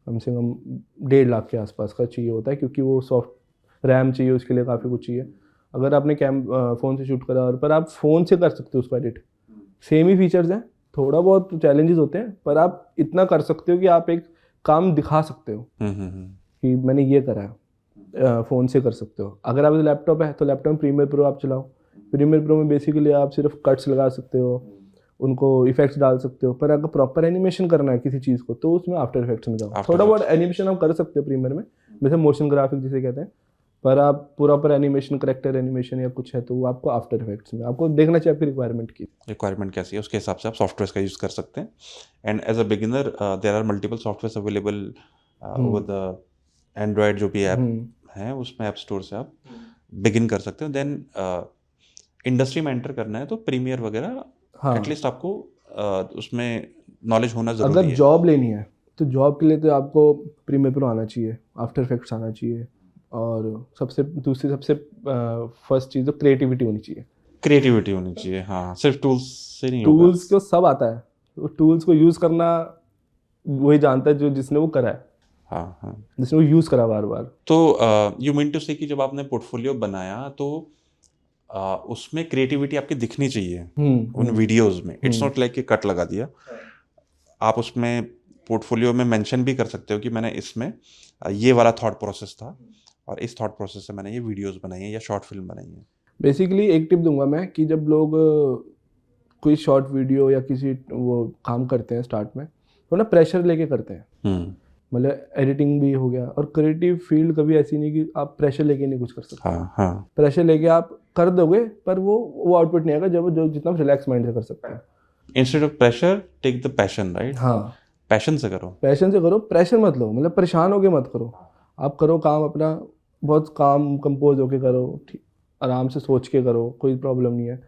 कम से कम 1.5 लाख के आसपास का चाहिए होता है, क्योंकि वो सॉफ्ट रैम चाहिए, उसके लिए काफ़ी कुछ चाहिए। अगर आपने फ़ोन से शूट करा, और पर आप फ़ोन से कर सकते हो उसको एडिट, सेम ही फीचर्स हैं, थोड़ा बहुत चैलेंजेस होते हैं, पर आप इतना कर सकते हो कि आप एक काम दिखा सकते हो कि मैंने ये करा है। फ़ोन से कर सकते हो। अगर आप लैपटॉप है तो लैपटॉप में प्रीमियर प्रो आप चलाओ। प्रीमियर प्रो में बेसिकली आप सिर्फ कट्स लगा सकते हो, उनको इफेक्ट्स डाल सकते हो, पर अगर प्रॉपर एनिमेशन करना है किसी चीज़ को तो उसमें आफ्टर इफेक्ट्स में जाओ। थोड़ा बहुत एनिमेशन आप कर सकते हो प्रीमियर में, जैसे मोशन ग्राफिक जिसे कहते हैं, पर आप प्रॉपर एनिमेशन, करेक्टर एनिमेशन या कुछ है तो वो आपको आफ्टर इफेक्ट्स में आपको देखना चाहिए आपकी रिक्वायरमेंट कैसी है, उसके हिसाब से आप सॉफ्टवेयर का यूज़ कर सकते हैं। And as a beginner there are multiple software available with android जो भी ऐप है उसमें ऐप स्टोर से आप बिगिन कर सकते हो। देन इंडस्ट्री में एंटर करना है तो प्रीमियर वगैरह एटलीस्ट आपको उसमें नॉलेज होना ज़रूरी है। अगर जॉब लेनी है तो जॉब के लिए तो आपको प्रीमियर प्रो आना चाहिए, आफ्टर इफेक्ट्स आना चाहिए, और सबसे फर्स्ट चीज़ तो क्रिएटिविटी होनी चाहिए। हाँ, सिर्फ टूल्स से नहीं होगा। टूल्स को सब आता है, तो टूल्स को यूज़ करना वही जानता है जो जिसने वो करा है। हाँ, जिसने वो यूज़ करा बार बार। तो यू मीन टू से कि जब आपने पोर्टफोलियो बनाया तो उसमें क्रिएटिविटी आपकी दिखनी चाहिए उन वीडियोस में। इट्स नॉट लाइक कि कट लगा दिया। आप उसमें पोर्टफोलियो में मेंशन भी कर सकते हो कि मैंने इसमें ये वाला थॉट प्रोसेस था और इस थॉट प्रोसेस से मैंने ये वीडियोस बनाई हैं या शॉर्ट फिल्म बनाई है। बेसिकली एक टिप दूंगा मैं कि जब लोग कोई शॉर्ट वीडियो या किसी वो काम करते हैं स्टार्ट में तो ना प्रेशर लेके करते हैं। मतलब एडिटिंग भी हो गया, और क्रिएटिव फील्ड कभी ऐसी नहीं कि आप प्रेशर लेके नहीं कुछ कर सकते। प्रेशर लेके आप कर दोगे पर वो आउटपुट नहीं आएगा जो जितना रिलैक्स माइंड से कर सकते हैं। Instead of pressure take the passion, right? हाँ, पैशन से करो, प्रेशर मत लो, मतलब परेशान होके मत करो। आप करो काम अपना बहुत काम कंपोज होके करो, ठीक। आराम से सोच के करो, कोई प्रॉब्लम नहीं है।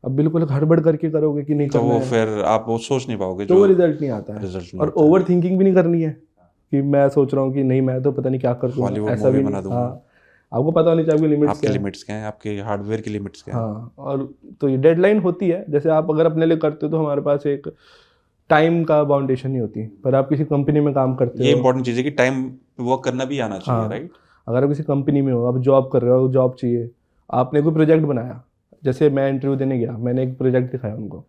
अब बिल्कुल गड़बड़ करके करोगे कि नहीं तो करना वो है, फिर आप वो सोच नहीं पाओगे, तो वो रिजल्ट नहीं आता है। रिजल्ट और ओवर थिंकिंग भी नहीं करनी है कि मैं सोच रहा हूँ कि नहीं मैं तो पता नहीं क्या कर दूंगा, हॉलीवुड ऐसा भी बना नहीं। दूंगा। हाँ, आपको पता होनी चाहिए आपकी लिमिट्स आपके क्या है। लिमिट्स क्या हैं, आपके हार्डवेयर की लिमिट्स क्या हैं। हाँ, और तो ये डेडलाइन होती है, जैसे आप अगर अपने लिए करते हो तो हमारे पास एक टाइम का बाउंडेशन नहीं होती, पर आप किसी कंपनी में काम करते ये हो। इंपॉर्टेंट चीज़ है कि टाइम वर्क करना भी आना चाहिए, हाँ, राइट। अगर आप किसी कंपनी में हो, आप जॉब कर रहे हो, जॉब चाहिए, आपने कोई प्रोजेक्ट बनाया, जैसे मैं इंटरव्यू देने गया, मैंने एक प्रोजेक्ट दिखाया उनको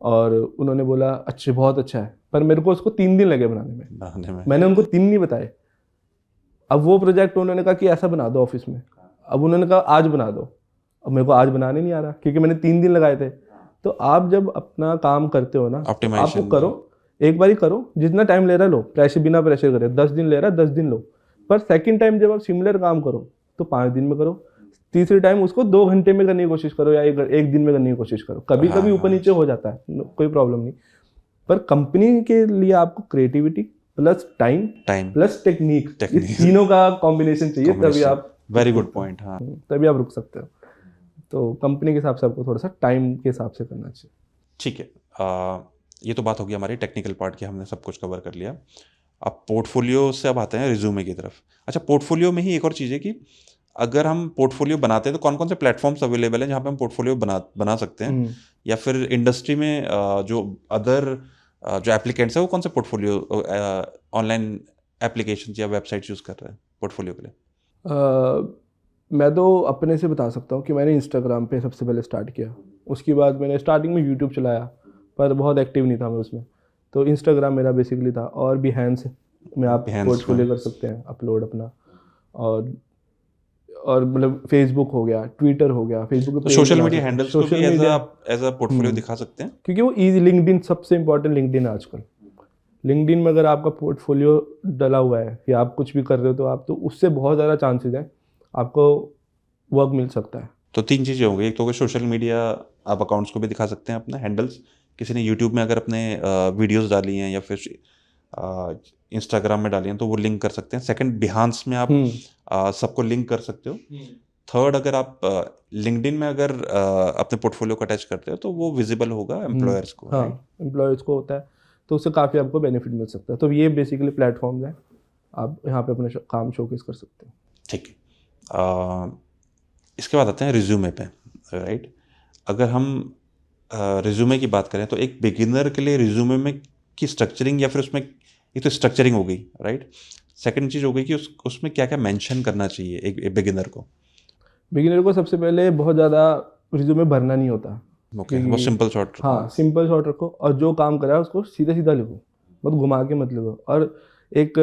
और उन्होंने बोला अच्छे बहुत अच्छा है, पर मेरे को उसको 3 दिन लगे बनाने में। मैंने उनको 3 नहीं बताए। अब वो प्रोजेक्ट उन्होंने कहा कि ऐसा बना दो ऑफिस में, अब उन्होंने कहा आज बना दो, अब मेरे को आज बनाने नहीं आ रहा क्योंकि मैंने 3 दिन लगाए थे। तो आप जब अपना काम करते हो ना, तो आपको करो, एक बार ही करो, जितना टाइम ले रहा है लो, प्रेशर बिना प्रेशर करे। 10 दिन ले रहा है 10 दिन लो, पर सेकंड टाइम जब आप सिमिलर काम करो तो 5 दिन में करो, तीसरे टाइम उसको 2 घंटे में करने की कोशिश करो या एक दिन में करने की कोशिश करो। कभी कभी ऊपर नीचे हो जाता है, कोई प्रॉब्लम नहीं, पर कंपनी के लिए आपको creativity plus time plus technique, तीनों का कॉम्बिनेशन चाहिए, तभी आप वेरी गुड पॉइंट। हाँ, तभी आप रुक सकते हो। तो कंपनी के हिसाब से आपको थोड़ा सा टाइम के हिसाब से करना चाहिए। ठीक है, ये तो बात होगी हमारी टेक्निकल पार्ट की, हमने सब कुछ कवर कर लिया। अब पोर्टफोलियो से अब आते हैं रिज्यूमे की तरफ। अच्छा, पोर्टफोलियो में ही एक और चीज़ है कि अगर हम पोर्टफोलियो बनाते हैं तो कौन कौन से प्लेटफॉर्म्स अवेलेबल हैं जहाँ पे हम पोर्टफोलियो बना सकते हैं, या फिर इंडस्ट्री में जो अदर जो एप्लीकेंट्स है वो कौन से पोर्टफोलियो ऑनलाइन एप्लीकेशन या वेबसाइट्स यूज़ कर रहे हैं पोर्टफोलियो के लिए। मैं तो अपने से बता सकता हूँ कि मैंने इंस्टाग्राम पे सबसे पहले स्टार्ट किया, उसके बाद मैंने स्टार्टिंग में यूट्यूब चलाया पर बहुत एक्टिव नहीं था मैं उसमें, तो इंस्टाग्राम मेरा बेसिकली था। और बिहेंस में आप पोर्टफोलियो कर सकते हैं अपलोड अपना, और मतलब फेसबुक हो गया, ट्विटर हो गया, फेसबुक पे सोशल मीडिया हैंडल्स को भी एज अ पोर्टफोलियो दिखा सकते हैं, क्योंकि वो इजी। लिंक्डइन सबसे इंपॉर्टेंट, लिंक्डइन आजकल। लिंक्डइन में अगर आपका पोर्टफोलियो डला हुआ है या आप कुछ भी कर रहे हो तो आप, तो उससे बहुत ज़्यादा चांसेस हैं आपको वर्क मिल सकता है। तो 3 चीज़ें हो गई, एक तो सोशल मीडिया आप अकाउंट्स को भी दिखा सकते हैं अपने हैंडल्स, किसी ने यूट्यूब में अगर अपने वीडियोस डाली हैं या फिर इंस्टाग्राम में डाली हैं तो वो लिंक कर सकते हैं। सेकंड, बिहांस में आप सबको लिंक कर सकते हो। थर्ड, अगर आप लिंक्डइन में अगर अपने पोर्टफोलियो को अटैच करते हो तो वो विजिबल होगा एम्प्लॉयर्स को। हाँ, एम्प्लॉयर्स को होता है, तो उससे काफ़ी आपको बेनिफिट मिल सकता है। तो ये बेसिकली प्लेटफॉर्म्स हैं, आप यहाँ पे अपने काम शोकेस कर सकते हैं। ठीक है, इसके बाद आते हैं रिज्यूमे पे, राइट। अगर हम रिज्यूमे की बात करें तो एक बिगिनर के लिए रिज्यूमे में की स्ट्रक्चरिंग, या फिर उसमें एक तो स्ट्रक्चरिंग हो गई, राइट। सेकंड चीज़ हो गई कि उसमें क्या क्या मेंशन करना चाहिए एक बिगिनर को। बिगिनर को सबसे पहले बहुत ज़्यादा रिज्यूमे भरना नहीं होता। ओके, वो सिंपल शॉर्ट। हाँ, सिंपल शॉर्ट रखो और जो काम करा है उसको सीधा सीधा लिखो, मत घुमा के मत लिखो। और एक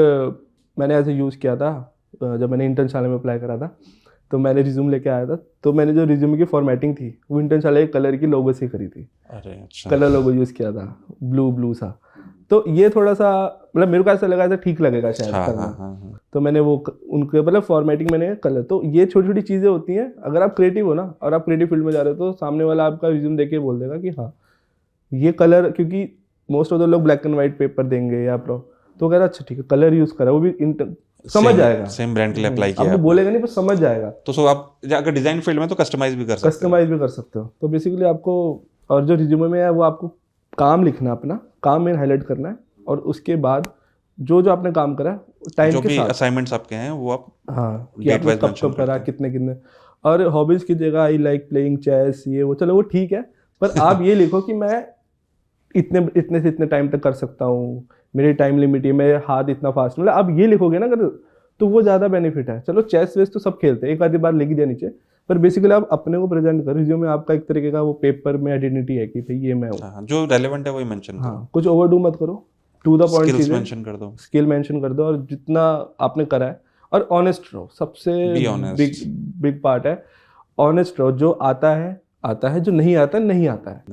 मैंने ऐसे यूज़ किया था जब मैंने इंटर्नशाला में अप्लाई करा था, तो मैंने रिज्यूम लेके आया था, तो मैंने जो रिज्यूम की फॉर्मेटिंग थी वो इंटर्नशाला के कलर की लोगो से करी थी। अरे अच्छा, कलर लोगो यूज़ किया था, ब्लू सा। तो ये थोड़ा सा मतलब मेरे को ऐसा लगा ऐसा ठीक लगेगा शायद करना। तो मैंने वो उनके मतलब फॉर्मेटिंग मैंने कलर। तो ये छोटी छोटी चीज़ें होती हैं, अगर आप क्रिएटिव हो ना और आप क्रिएटिव फील्ड में जा रहे हो तो सामने वाला आपका रिज्यूम देख के बोल देगा कि हाँ ये कलर, क्योंकि मोस्ट ऑफ द लोग ब्लैक एंड वाइट पेपर देंगे या तो कह रहा अच्छा ठीक है कलर यूज़ करा, वो भी समझ जाएगा, सेम ब्रांड के लिए अप्लाई किया, आपको बोलेगा नहीं पर समझ जाएगा। तो आप अगर डिज़ाइन फील्ड में तो कस्टमाइज भी कर सकते हो। तो बेसिकली आपको, और जो रिज्यूमे में है वो आपको काम लिखना, अपना काम में हाईलाइट करना है, और उसके बाद जो जो आपने काम करा टाइम के साथ, असाइनमेंट्स आपके हैं वो आप डेट वाइज कब करा, कितने। और हॉबीज की जगह आई लाइक प्लेइंग चेस, ये वो, चलो वो ठीक है, पर आप ये लिखो कि मैं इतने से इतने टाइम तक कर सकता हूँ, मेरी टाइम लिमिट है, मेरे हाथ इतना फास्ट, मतलब आप ये लिखोगे ना अगर, तो वो ज़्यादा बेनिफिट है। चलो चेस वेस तो सब खेलते हैं, एक आधी बार लिख दिया नीचे, पर बेसिकली आप अपने को प्रेजेंट करो। रिज्यूमे आपका एक तरीके का वो पेपर में आइडेंटिटी है कि भाई ये मैं हूँ, जो रेलेवेंट है वही मेंशन करो। हाँ, कुछ ओवरडू मत करो, टू द पॉइंट चीज़ें मेंशन कर दो, स्किल मेंशन कर दो, और जितना आपने करा है, और ऑनेस्ट रहो। सबसे बिग पार्ट है ऑनेस्ट रहो। जो आता है, जो नहीं आता है,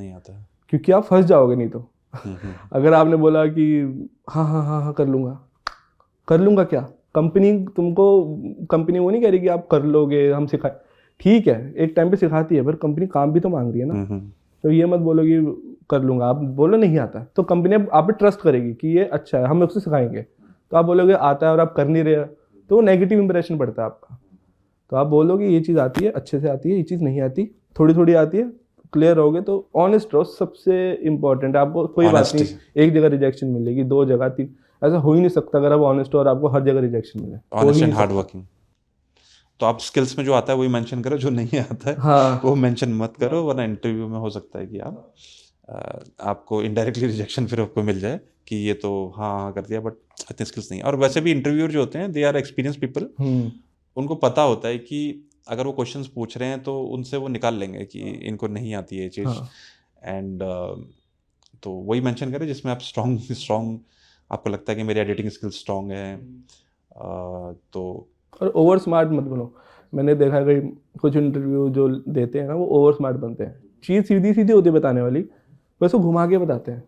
क्योंकि आप फंस जाओगे नहीं तो। अगर आपने बोला कि हाँ कर लूँगा क्या, कंपनी वो नहीं कह रही कि आप कर लोगे, हम सिखाए, ठीक है एक टाइम पे सिखाती है, पर कंपनी काम भी तो मांग रही है ना। तो ये मत बोलो कि कर लूँगा, आप बोलो नहीं आता, तो कंपनी आप पे ट्रस्ट करेगी कि ये अच्छा है, हम उससे सिखाएंगे। तो आप बोलोगे आता है और आप कर नहीं रहे, तो वो नेगेटिव इंप्रेशन पड़ता है आपका। तो आप बोलोगे ये चीज़ आती है, अच्छे से आती है, ये चीज़ नहीं आती, थोड़ी थोड़ी आती है, क्लियर रहोगे तो ऑनेस्ट रहो, सबसे इम्पोर्टेंट है। आपको कोई बात नहीं एक जगह रिजेक्शन मिलेगी, 2 जगह 3, ऐसा हो ही नहीं सकता अगर आप ऑनेस्ट हो और आपको हर जगह रिजेक्शन मिले। Honest and hard working. तो आप स्किल्स में जो आता है वही मेंशन करो, जो नहीं आता है हाँ, वो मेंशन मत करो, वरना इंटरव्यू में हो सकता है कि आपको इनडायरेक्टली रिजेक्शन फिर आपको मिल जाए कि ये तो हाँ कर दिया बट इतने स्किल्स नहीं है। और वैसे भी इंटरव्यूअर जो होते हैं दे आर एक्सपीरियंस पीपल, उनको पता होता है कि अगर वो क्वेश्चंस पूछ रहे हैं तो उनसे वो निकाल लेंगे कि इनको नहीं आती है ये चीज़। एंड तो वही मेंशन करें जिसमें आप स्ट्रॉन्ग आपको लगता है कि मेरी एडिटिंग स्किल्स स्ट्रॉन्ग है। तो और ओवर स्मार्ट मत बनो। मैंने देखा कि कुछ इंटरव्यू जो देते हैं ना वो ओवर स्मार्ट बनते हैं, चीज़ सीधी सीधी होती है बताने वाली, वैसे घुमा के बताते हैं।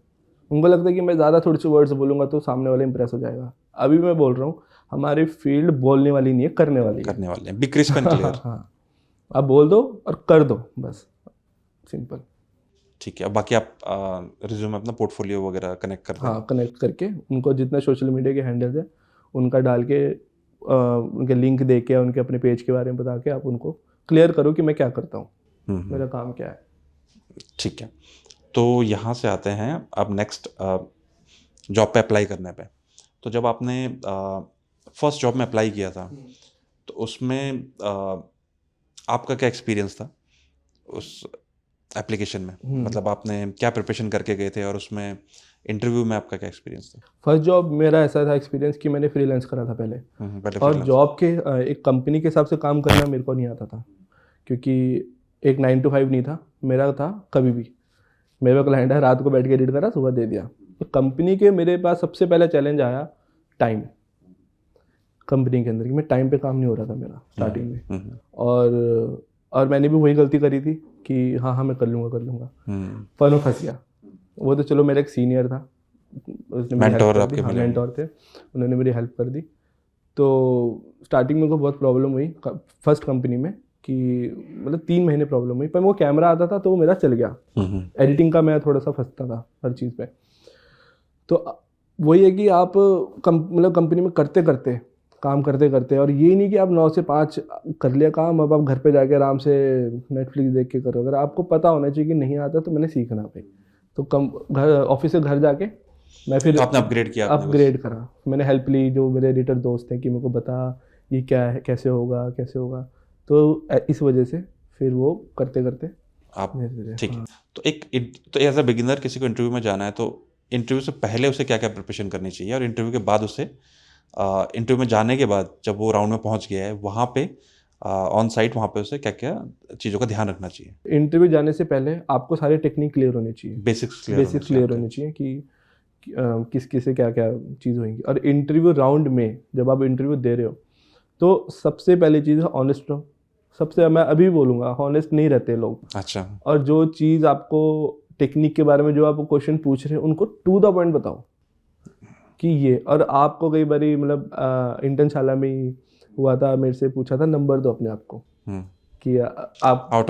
उनको लगता है कि मैं ज़्यादा थोड़ी सी वर्ड्स बोलूँगा तो सामने वाला इंप्रेस हो जाएगा। अभी मैं बोल रहा हूँ हमारी फील्ड बोलने वाली नहीं है, करने वाली है। Be crisp and clear. हाँ, आप बोल दो और कर दो, बस सिंपल। ठीक है, बाकी आप रिज्यूम अपना पोर्टफोलियो वगैरह कनेक्ट करते हैं? हाँ, कनेक्ट करके उनको जितना सोशल मीडिया के हैंडल्स है उनका डाल के उनके लिंक दे के उनके अपने पेज के बारे में बता के आप उनको क्लियर करो कि मैं क्या करता हूँ, मेरा काम क्या है। ठीक है, तो यहाँ से आते हैं अब नेक्स्ट जॉब पे अप्लाई करने पे। तो जब आपने फर्स्ट जॉब में अप्लाई किया था तो उसमें आपका क्या एक्सपीरियंस था उस एप्लीकेशन में? मतलब आपने क्या प्रिपरेशन करके गए थे और उसमें इंटरव्यू में आपका क्या एक्सपीरियंस था? फर्स्ट जॉब मेरा ऐसा था एक्सपीरियंस कि मैंने फ्रीलांस करा था पहले और जॉब के एक कंपनी के हिसाब से काम करना मेरे को नहीं आता था, क्योंकि एक 9 to 5 नहीं था मेरा, था कभी भी मेरा क्लाइंट है रात को बैठ के एडिट करा, सुबह दे दिया। तो कंपनी के मेरे पास सबसे पहला चैलेंज आया टाइम, कंपनी के अंदर कि मैं टाइम पे काम नहीं हो रहा था मेरा स्टार्टिंग में। और मैंने भी वही गलती करी थी कि हाँ मैं कर लूँगा पर मैं फंस गया। वो तो चलो मेरा एक सीनियर था, उसने मेंटोर थे, उन्होंने मेरी हेल्प कर दी। तो स्टार्टिंग में को बहुत प्रॉब्लम हुई फर्स्ट कंपनी में कि मतलब 3 महीने प्रॉब्लम हुई, पर वो कैमरा आता था तो वो मेरा चल गया। एडिटिंग का मैं थोड़ा सा फंसता था हर चीज़ पे। तो वही है कि आप मतलब कंपनी में काम करते करते और ये नहीं कि आप 9 से 5 कर लिया काम, अब आप घर पे जाके आराम से नेटफ्लिक्स देख के करो। अगर आपको पता होना चाहिए कि नहीं आता तो मैंने सीखना भाई। तो ऑफिस से घर जाके मैं फिर आपने अपग्रेड करा, मैंने हेल्प ली जो मेरे एडिटर दोस्त हैं कि मेरे को बता ये क्या है, कैसे होगा। तो इस वजह से फिर वो करते करते आप ठीक है। तो एज अ बिगिनर किसी को इंटरव्यू में जाना है तो इंटरव्यू से पहले उसे क्या क्या प्रिपरेशन करनी चाहिए, और इंटरव्यू के बाद उसे इंटरव्यू में जाने के बाद जब वो राउंड में पहुंच गया है वहाँ पे ऑन साइट वहाँ पे उसे क्या क्या चीज़ों का ध्यान रखना चाहिए? इंटरव्यू जाने से पहले आपको सारे टेक्निक क्लियर होने चाहिए, बेसिक्स क्लियर होने चाहिए कि किस से क्या क्या चीज़ होंगी। और इंटरव्यू राउंड में जब आप इंटरव्यू दे रहे हो तो सबसे पहली चीज़ है ऑनेस्ट रहो। सबसे मैं अभी बोलूँगा ऑनेस्ट नहीं रहते लोग। अच्छा। और जो चीज़ आपको टेक्निक के बारे में जो आप क्वेश्चन पूछ रहे हैं उनको टू द पॉइंट बताओ कि ये। और आपको कई बार मतलब इंटर्नशाला में ही हुआ था, मेरे से पूछा था नंबर दो अपने आप को कि आप आउट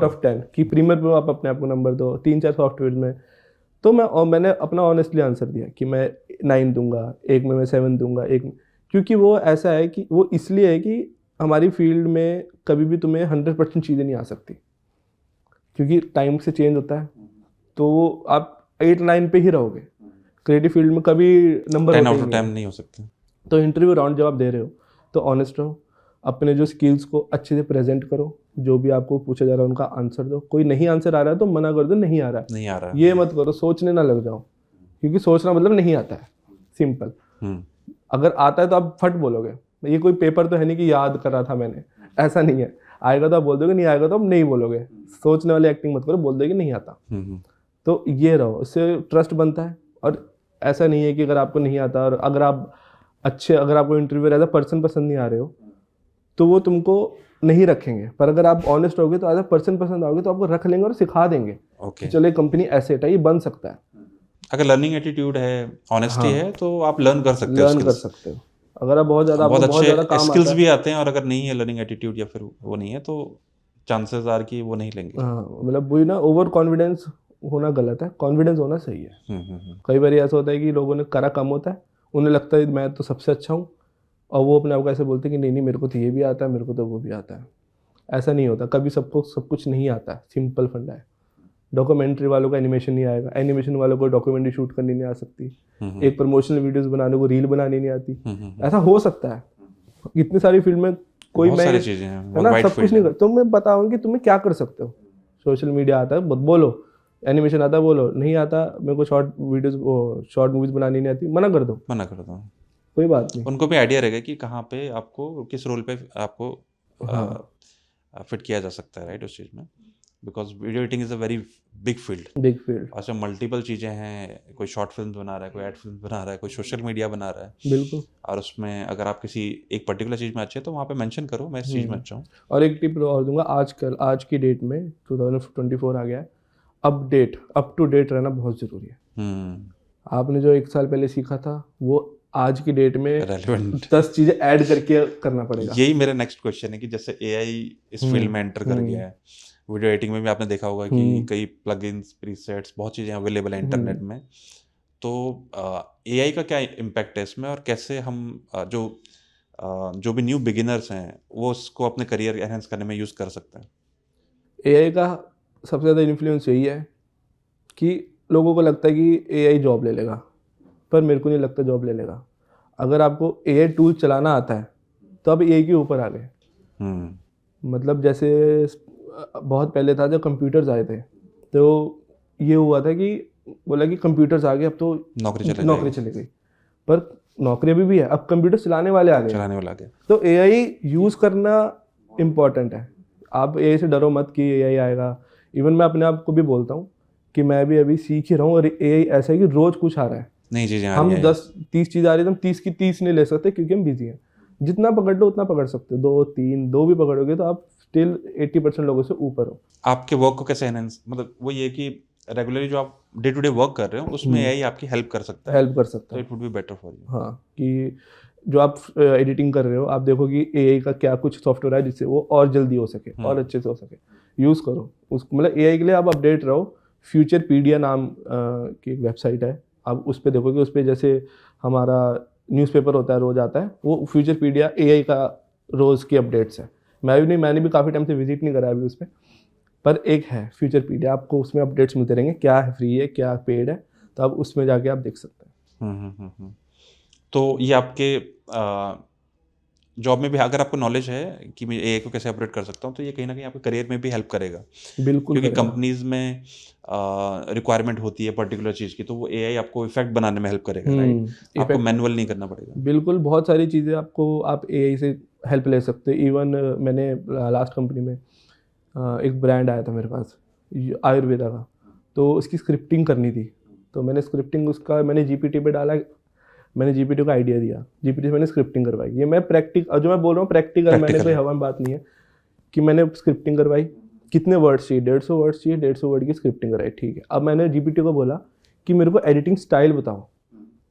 ऑफ 10 कि प्रीमियर में आप अपने आप को नंबर दो 3-4 सॉफ्टवेयर में। तो मैंने अपना ऑनेस्टली आंसर दिया कि मैं 9 दूंगा, एक में मैं 7 दूंगा, एक में, क्योंकि वो ऐसा है कि वो इसलिए है कि हमारी फील्ड में कभी भी तुम्हें 100% चीज़ें नहीं आ सकती, क्योंकि टाइम से चेंज होता है। तो आप 8-9 पे ही रहोगे, क्रिएटिव फील्ड में कभी नंबर 10 आउट ऑफ 10 नहीं हो सकते। तो इंटरव्यू राउंड जब आप दे रहे हो तो ऑनेस्ट रहो, अपने जो स्किल्स को अच्छे से प्रेजेंट करो, जो भी आपको पूछा जा रहा है उनका आंसर दो। कोई नहीं आंसर आ रहा है तो मना कर दो, नहीं आ रहा है ये मत करो, सोचने ना लग जाओ, क्योंकि सोचना मतलब नहीं आता है, सिंपल। अगर आता है तो आप फट बोलोगे, ये कोई पेपर तो है नहीं कि याद कर रहा था मैंने, ऐसा नहीं है। आएगा तो आप बोल दोगे, नहीं आएगा तो आप नहीं बोलोगे। सोचने वाली एक्टिंग मत करो, बोल दोगे नहीं आता। तो ये रहो, इससे ट्रस्ट बनता है। और ऐसा नहीं है कि अगर आपको नहीं आता और अगर आपको इंटरव्यू एज अ पर्सन पसंद नहीं आ रहे हो तो वो तुमको नहीं रखेंगे। पर अगर आप ऑनेस्ट होगे तो एज अ पर्सन पसंद आओगे तो आपको रख लेंगे और सिखा देंगे कि चलो ये कंपनी ऐसे है, ये बन सकता है। अगर लर्निंग एटीट्यूड है, ऑनेस्टी है, तो आप लर्न कर सकते हो। अगर आप बहुत ज़्यादा स्किल्स भी आते हैं और अगर नहीं है लर्निंग एटीट्यूड या फिर वो नहीं है तो चांसेस आर कि वो नहीं लेंगे। हाँ, मतलब वही ना, ओवर कॉन्फिडेंस होना गलत है, कॉन्फिडेंस होना सही है। कई बार ऐसा होता है कि लोगों ने करा कम होता है, उन्हें लगता है मैं तो सबसे अच्छा हूँ और वो अपने आप को ऐसे बोलते हैं कि नहीं मेरे को तो ये भी आता है, मेरे को तो वो भी आता है। ऐसा नहीं होता, कभी सबको सब कुछ नहीं आता है, सिंपल फंडा है। डॉक्यूमेंट्री वालों को एनिमेशन नहीं आएगा, एनिमेशन वालों को डॉक्यूमेंट्री शूट करनी नहीं आ सकती, एक प्रमोशनल वीडियोस बनाने को रील बनानी नहीं आती। ऐसा हो सकता है, इतनी सारी फील्ड में कोई मैं है ना सब कुछ नहीं कर। तो मैं बताऊँ कि तुम्हें क्या कर सकते हो। सोशल मीडिया आता है बोलो, एनिमेशन आता है बोलो, नहीं आता मेरे को शॉर्ट मूवीज बनानी नहीं आती, मना कर दो कोई बात नहीं। उनको भी आइडिया रहेगा कि कहाँ पे आपको किस रोल पे आपको फिट किया जा सकता है, राइट, उस चीज़ में। Because video editing is a very big field. उसमें मल्टीपल चीज़ें हैं, कोई शॉर्ट फिल्म बना रहा है, कोई एड फिल्म बना रहा है, कोई सोशल मीडिया बना रहा है। बिल्कुल। और उसमें अगर आप किसी एक पर्टिकुलर चीज़ में अच्छे हैं तो वहाँ पे मेंशन करो मैं इस चीज़ में अच्छा हूँ। और एक टिप और दूंगा, आज की डेट में 2024 आ गया है, अप टू डेट रहना बहुत ज़रूरी है। आपने जो 1 साल पहले सीखा था वो आज की डेट में रेलेवेंट 10 चीज़ें ऐड करके करना पड़ेगा। यही मेरा नेक्स्ट क्वेश्चन है कि जैसे एआई इस फील्ड में एंटर कर गया है, वीडियो एडिटिंग में भी आपने देखा होगा कि कई प्लगइन्स, प्रीसेट्स, बहुत चीज़ें अवेलेबल हैं इंटरनेट में। तो एआई का क्या इम्पैक्ट है इसमें, और कैसे हम जो भी न्यू बिगिनर्स हैं वो उसको अपने करियर एनहेंस करने में यूज़ कर सकते हैं? एआई का सबसे ज़्यादा इन्फ्लुएंस यही है कि लोगों को लगता है कि एआई जॉब ले लेगा, पर मेरे को नहीं लगता जॉब ले लेगा। अगर आपको एआई टूल चलाना आता है तो आप एआई के ऊपर आ गए। मतलब जैसे बहुत पहले था जब कंप्यूटर्स आए थे, तो ये हुआ था कि बोला कि कंप्यूटर्स आ गए, अब तो नौकरी चली गई। पर नौकरी अभी भी है, अब कंप्यूटर चलाने वाले आ गए। तो एआई यूज़ करना इम्पॉर्टेंट है। आप एआई से डरो मत कि एआई आएगा। इवन मैं अपने आप को भी बोलता हूँ कि मैं भी अभी सीख ही रहा हूँ, और एआई ऐसा है कि रोज़ कुछ आ रहा है, नई चीज़ें आ हम रही हैं। 10-30 चीज़ आ रही है, हम 30 की 30 नहीं ले सकते क्योंकि हम बिजी हैं। जितना पकड़ लो उतना पकड़ सकते हो, 2 भी पकड़ोगे तो आप स्टिल 80% लोगों से ऊपर हो। आपके वर्क को कैसे एनहेंस, मतलब वो ये कि रेगुलरली जो आप डे टू डे वर्क कर रहे हो उसमें एआई आपकी हेल्प कर सकता है, तो it would be better for you. हाँ, कि जो आप एडिटिंग कर रहे हो, आप देखो कि एआई का क्या कुछ सॉफ्टवेयर है जिससे वो और जल्दी हो सके और अच्छे से हो सके, यूज़ करो उसको। मतलब एआई के लिए आप अपडेट रहो। फ्यूचरपीडिया नाम की एक वेबसाइट है, आप उस पर देखोगे, उस पर जैसे हमारा न्यूज़पेपर होता है रोज़ आता है, वो फ्यूचरपीडिया एआई का रोज़ की अपडेट्स है। मैंने भी काफ़ी टाइम से विजिट नहीं करा अभी उस पर एक है फ्यूचरपीडिया, आपको उसमें अपडेट्स मिलते रहेंगे, क्या है फ्री है क्या पेड है, तो आप उसमें जाके आप देख सकते हैं। तो ये आपके जॉब में भी अगर आपको नॉलेज है कि मैं एआई को कैसे अपडेट कर सकता हूँ, तो ये कहीं ना कहीं आपके करियर में भी हेल्प करेगा। बिल्कुल, क्योंकि कंपनीज में रिक्वायरमेंट होती है पर्टिकुलर चीज़ की, तो वो एआई आपको इफेक्ट बनाने में हेल्प करेगा, राइट। आपको मैनुअल नहीं करना पड़ेगा। बिल्कुल, बहुत सारी चीज़ें आप एआई से हेल्प ले सकते हैं। इवन मैंने लास्ट कंपनी में एक ब्रांड आया था मेरे पास आयुर्वेदा का, तो उसकी स्क्रिप्टिंग करनी थी, तो मैंने स्क्रिप्टिंग उसका मैंने जीपीटी पे डाला, मैंने जीपीटी को आइडिया दिया, जीपीटी से मैंने स्क्रिप्टिंग करवाई। ये मैं जो मैं बोल रहा हूँ प्रैक्टिकल, मैंने कोई हवा में बात नहीं है कि मैंने स्क्रिप्टिंग करवाई। कितने वर्ड्स चाहिए, 150 वर्ड्स चाहिए, 150 वर्ड की स्क्रिप्टिंग कराई, ठीक है। अब मैंने जीपीटी को बोला कि मेरे को एडिटिंग स्टाइल बताओ,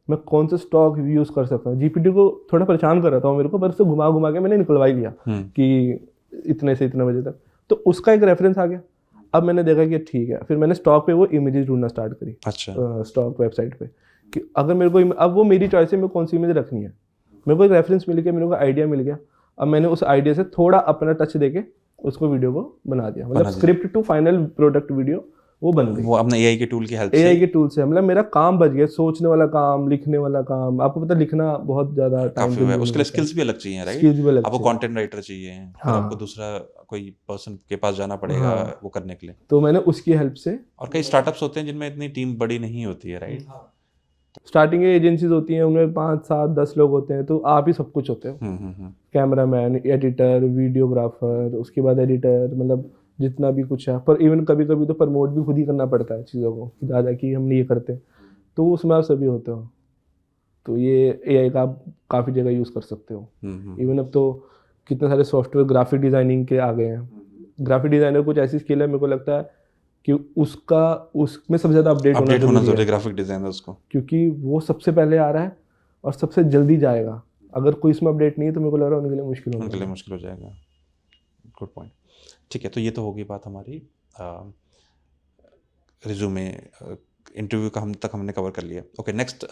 मैं कौन सा स्टॉक यूज़ कर सकता हूँ। जीपीटी को थोड़ा परेशान कर रहा था मेरे को, पर उससे घुमा के मैंने निकलवाई दिया कि इतने से इतने बजे तक, तो उसका एक रेफरेंस आ गया। अब मैंने देखा कि ठीक है, फिर मैंने स्टॉक पे वो इमेजेस ढूंढना स्टार्ट करी। अच्छा। स्टॉक वेबसाइट पे कि अगर मेरे को अब वो मेरी चॉइस है, मेरे को कौन सी इमेज रखनी है, मेरे को एक रेफरेंस मिल गया, मेरे को आइडिया मिल गया। अब मैंने उस आइडिया से थोड़ा अपना टच देके उसको वीडियो को बना दिया, मतलब script to final product video वो बन गई। वो अपने एआई के टूल की हेल्प से, एआई के टूल से मतलब मेरा काम बच गया, सोचने वाला काम, लिखने वाला काम। आपको पता लिखना बहुत ज्यादा टाइम, उसके लिए स्किल्स भी अलग चाहिए, राइट। स्किल्स भी अलग, आपको कंटेंट राइटर चाहिए, हाँ। आपको दूसरा कोई पर्सन के पास जाना पड़ेगा, हाँ। वो करने के लिए, तो मैंने उसकी हेल्प से। और कई स्टार्टअप्स होते हैं जिनमें इतनी टीम बड़ी नहीं होती है, राइट। स्टार्टिंग एजेंसीज होती हैं, उनमें 5, 7, 10 लोग होते हैं, तो आप ही सब कुछ होते हो। कैमरामैन, एडिटर, वीडियोग्राफर, उसके बाद एडिटर, मतलब जितना भी कुछ है। पर इवन कभी कभी तो प्रमोट भी खुद ही करना पड़ता है चीज़ों को, कि दादा कि हमने ये करते हैं, तो उसमें आप सभी होते हो। तो ये एआई का आप काफ़ी जगह यूज़ कर सकते हो। इवन अब तो कितने सारे सॉफ्टवेयर ग्राफिक डिज़ाइनिंग के आ गए हैं। ग्राफिक डिज़ाइनर कुछ ऐसी स्किल है, मेरे को लगता है कि उसमें सबसे ज़्यादा अपडेट होना जरूरी है ग्राफिक डिज़ाइनर्स को, क्योंकि वो सबसे पहले आ रहा है और सबसे जल्दी जाएगा। अगर कोई इसमें अपडेट नहीं है तो मेरे को लग रहा है उनके लिए मुश्किल हो जाएगा। Good point. ठीक है, तो ये तो होगी बात हमारी रिज्यूमे, इंटरव्यू का हमने कवर कर लिया। ओके, नेक्स्ट,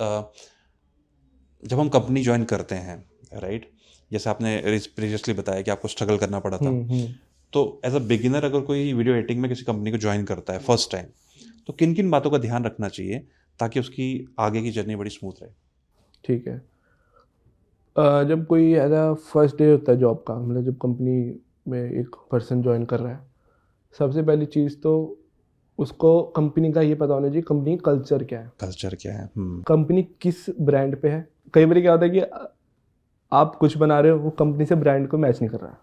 जब हम कंपनी ज्वाइन करते हैं, राइट, जैसे आपने प्रीवियसली बताया कि आपको स्ट्रगल करना पड़ा था, तो एज अ बिगिनर अगर कोई वीडियो एडिटिंग में किसी कंपनी को ज्वाइन करता है फर्स्ट टाइम, तो किन किन बातों का ध्यान रखना चाहिए ताकि उसकी आगे की जर्नी बड़ी स्मूथ रहे? ठीक है, जब कोई एज अ फर्स्ट डे होता है जॉब का, मतलब जब कंपनी में एक पर्सन ज्वाइन कर रहा है, सबसे पहली चीज़ तो उसको कंपनी का ये पता होना चाहिए, कंपनी कल्चर क्या है। कल्चर क्या है, कंपनी किस ब्रांड पे है। कई बार क्या होता है कि आप कुछ बना रहे हो, वो कंपनी से ब्रांड को मैच नहीं कर रहा,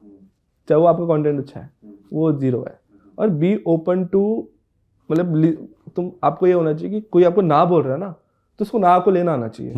चाहे वो आपका कंटेंट अच्छा है, वो जीरो है। और बी ओपन टू, मतलब तुम आपको ये होना चाहिए कि कोई आपको ना बोल रहा है ना, तो उसको ना को लेना आना चाहिए,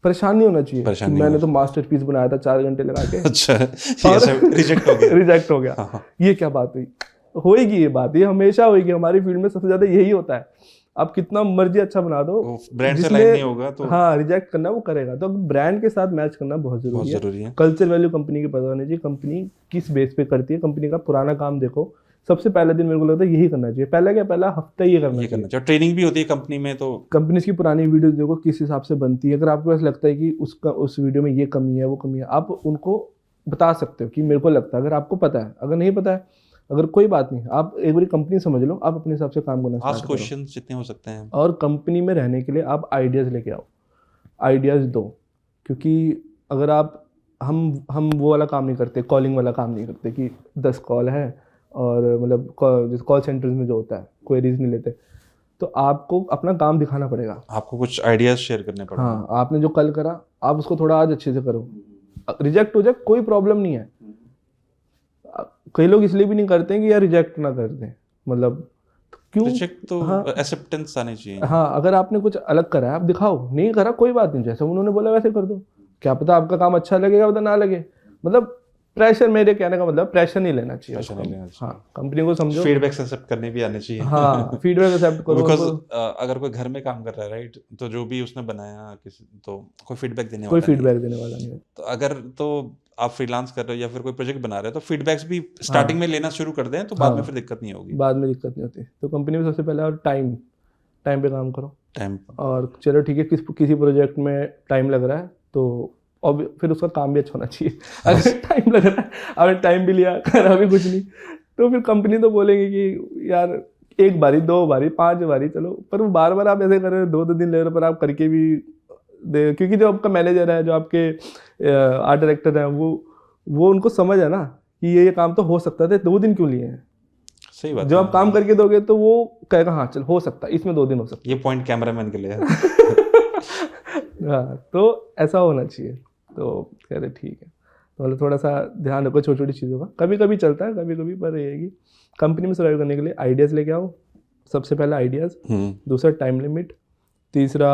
परेशान नहीं होना चाहिए कि मैंने तो मास्टरपीस बनाया था 4 घंटे लगा के, अच्छा रिजेक्ट हो गया। रिजेक्ट हो गया, ये क्या बात हुई। होएगी ये बात, ये हमेशा होएगी, हमारी फील्ड में सबसे ज्यादा यही होता है। आप कितना मर्जी अच्छा बना दो, ब्रांड से लाइन नहीं होगा तो हाँ रिजेक्ट करना वो करेगा। तो ब्रांड के साथ मैच करना बहुत जरूरी है। कल्चर वैल्यू कंपनी की पता होनी चाहिए, कंपनी किस बेस पे करती है, कंपनी का पुराना काम देखो। सबसे पहले दिन मेरे को लगता है यही करना चाहिए, पहला हफ्ता ये करना चाहिए। ट्रेनिंग भी होती है कंपनी में, तो कंपनी की पुरानी वीडियोस देखो किस हिसाब से बनती है। अगर आपको ऐसा लगता है कि उस वीडियो में ये कमी है वो कमी है, आप उनको बता सकते हो कि मेरे को लगता है। अगर आपको पता है, अगर नहीं पता है, अगर कोई बात नहीं, आप एक बार कंपनी समझ लो, आप अपने हिसाब से काम करना स्टार्ट करो। क्वेश्चन जितने हो सकते हैं। और कंपनी में रहने के लिए आप आइडियाज़ लेके आओ, आइडियाज़ दो। क्योंकि अगर आप हम वो वाला काम नहीं करते, कॉलिंग वाला काम नहीं करते कि 10 कॉल है और मतलब जैसे कॉल सेंटर्स में जो होता है क्वेरीज नहीं लेते, तो आपको अपना काम दिखाना पड़ेगा, आपको कुछ आइडियाज शेयर करने पड़ेंगे। हाँ, आपने जो कल करा आप उसको थोड़ा आज अच्छे से करो। रिजेक्ट हो जाए कोई प्रॉब्लम नहीं है। कई लोग इसलिए भी नहीं करते हैं कि यार रिजेक्ट ना कर दें, मतलब क्यों, रिजेक्ट तो एक्सेप्टेंस आनी चाहिए। हाँ, अगर आपने कुछ अलग करा है आप दिखाओ, नहीं करा कोई बात नहीं, जैसे उन्होंने बोला वैसे कर दो। क्या पता आपका काम अच्छा लगेगा पता ना लगे। मतलब प्रेशर, मेरे कहने का मतलब प्रेशर नहीं लेना चाहिए। हाँ, कंपनी को समझो, फीडबैक एक्सेप्ट करने भी आने चाहिए। हाँ, फीडबैक एक्सेप्ट करो। बिकॉज़ अगर कोई घर में काम कर रहा है, राइट, तो जो भी उसने बनाया किसी, तो कोई फीडबैक देने वाला नहीं है। तो अगर तो आप फ्रीलांस कर रहे हो या फिर कोई प्रोजेक्ट बना रहे हो, तो फीडबैक्स भी स्टार्टिंग में लेना शुरू कर दें, तो बाद में फिर दिक्कत नहीं होगी। बाद में दिक्कत नहीं होती। तो कंपनी में सबसे पहले और टाइम पे काम करो। टाइम, और चलो ठीक है, किसी प्रोजेक्ट में टाइम लग रहा है तो और फिर उसका काम भी अच्छा होना चाहिए। अगर टाइम लग रहा है, अगर टाइम भी लिया, करा भी कुछ नहीं, तो फिर कंपनी तो बोलेंगे कि यार 1 बारी 2 बारी 5 बारी चलो, पर वो बार आप ऐसे कर रहे हो, 2 दिन ले रहे हो, पर आप करके भी दे। क्योंकि जो आपका मैनेजर है, जो आपके आर्ट डायरेक्टर है, वो उनको समझ है ना कि ये काम तो हो सकता था, 2 दिन क्यों लिए हैं। सही बात। जब आप काम करके दोगे तो वो कहेगा हाँ चल हो सकता है, इसमें 2 दिन हो सकता है। ये पॉइंट कैमरामैन के लिए है। हाँ, तो ऐसा होना चाहिए। तो कह रहे ठीक है, तो मतलब थोड़ा सा ध्यान रखो छोटी छोटी चीज़ों का। कभी कभी चलता है, कभी कभी, पर ये है कि कंपनी में सर्वाइव करने के लिए आइडियाज़ लेके आओ। सबसे पहला आइडियाज़, दूसरा टाइम लिमिट, तीसरा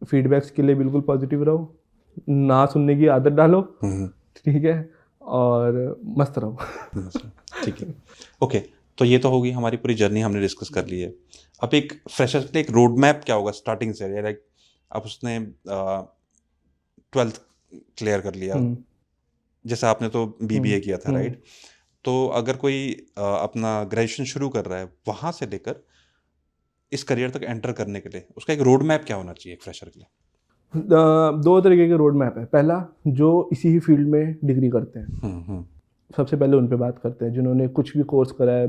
फीडबैक्स के लिए बिल्कुल पॉजिटिव रहो, ना सुनने की आदत डालो, ठीक है, और मस्त रहो। ठीक है, ओके। तो ये तो होगी हमारी पूरी जर्नी, हमने डिस्कस कर ली है। अब एक फ्रेशर के लिए एक रोड मैप क्या होगा स्टार्टिंग से? लाइक अब उसने 12th क्लियर कर लिया, जैसे आपने तो BBA किया था, राइट? तो अगर कोई अपना ग्रेजुएशन शुरू कर रहा है, वहाँ से लेकर इस करियर तक एंटर करने के लिए उसका एक रोड मैप क्या होना चाहिए एक फ्रेशर के लिए? 2 तरीके के रोड मैप है। पहला, जो इसी ही फील्ड में डिग्री करते हैं, सबसे पहले उन पे बात करते हैं। जिन्होंने कुछ भी कोर्स करा है,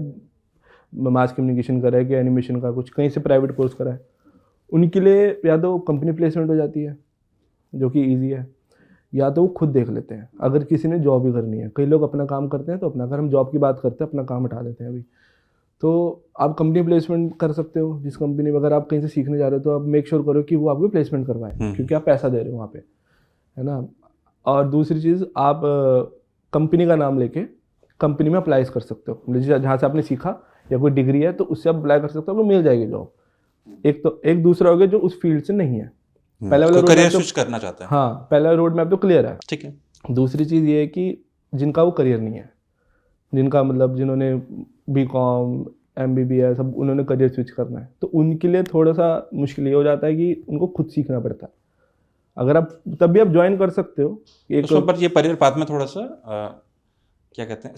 मास कम्युनिकेशन करा है कि एनिमेशन का, कुछ कहीं से प्राइवेट कोर्स करा है, उनके लिए या तो कंपनी प्लेसमेंट हो जाती है जो कि ईजी है, या तो वो खुद देख लेते हैं अगर किसी ने जॉब ही करनी है। कई लोग अपना काम करते हैं तो अपना, अगर हम जॉब की बात करते हैं, अपना काम हटा देते हैं अभी। तो आप कंपनी प्लेसमेंट कर सकते हो। जिस कंपनी में अगर आप कहीं से सीखने जा रहे हो तो आप मेक श्योर करो कि वो आपको प्लेसमेंट करवाए, क्योंकि आप पैसा दे रहे हो वहाँ पे, है ना। और दूसरी चीज़, आप कंपनी का नाम लेके कंपनी में अप्लाई कर सकते हो। जहाँ से आपने सीखा या कोई डिग्री है तो उससे आप अप्लाई कर सकते हो, आपको मिल जाएगी जॉब। एक दूसरा हो गया जो उस फील्ड से नहीं है। पहले वाला करियर स्विच करना चाहता है, हाँ, पहला रोड मैप तो क्लियर है, ठीक है। दूसरी चीज़ ये है कि जिनका वो करियर नहीं है, जिनका मतलब जिन्होंने BCom MBBS सब उन्होंने करियर स्विच करना है, तो उनके लिए थोड़ा सा मुश्किल ये हो जाता है कि उनको खुद सीखना पड़ता है। अगर आप तब भी आप ज्वाइन कर सकते हो एक, पर ये करियर पाथ में थोड़ा सा क्या कहते हैं,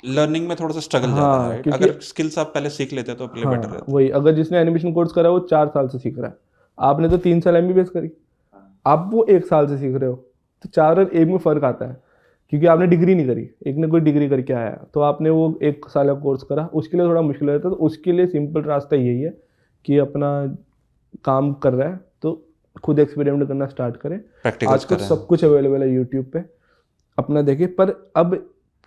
लर्निंग में थोड़ा सा स्ट्रगल जाता है, राइट? अगर स्किल्स आप पहले सीख लेते तो पहले बेटर रहता। वही, अगर जिसने एनिमेशन कोर्स करा है वो 4 साल से सीख रहा है, आपने तो 3 साल MBBS करी, आप वो 1 साल से सीख रहे हो, तो 4 और 1 में फ़र्क आता है। क्योंकि आपने डिग्री नहीं करी, एक ने कोई डिग्री करके आया तो आपने वो 1 साल का कोर्स करा, उसके लिए थोड़ा मुश्किल रहता है। तो उसके लिए सिंपल रास्ता यही है कि अपना काम कर रहा है तो खुद एक्सपेरिमेंट करना स्टार्ट करें। आजकल सब कुछ अवेलेबल है यूट्यूब पे, अपना देखें। पर अब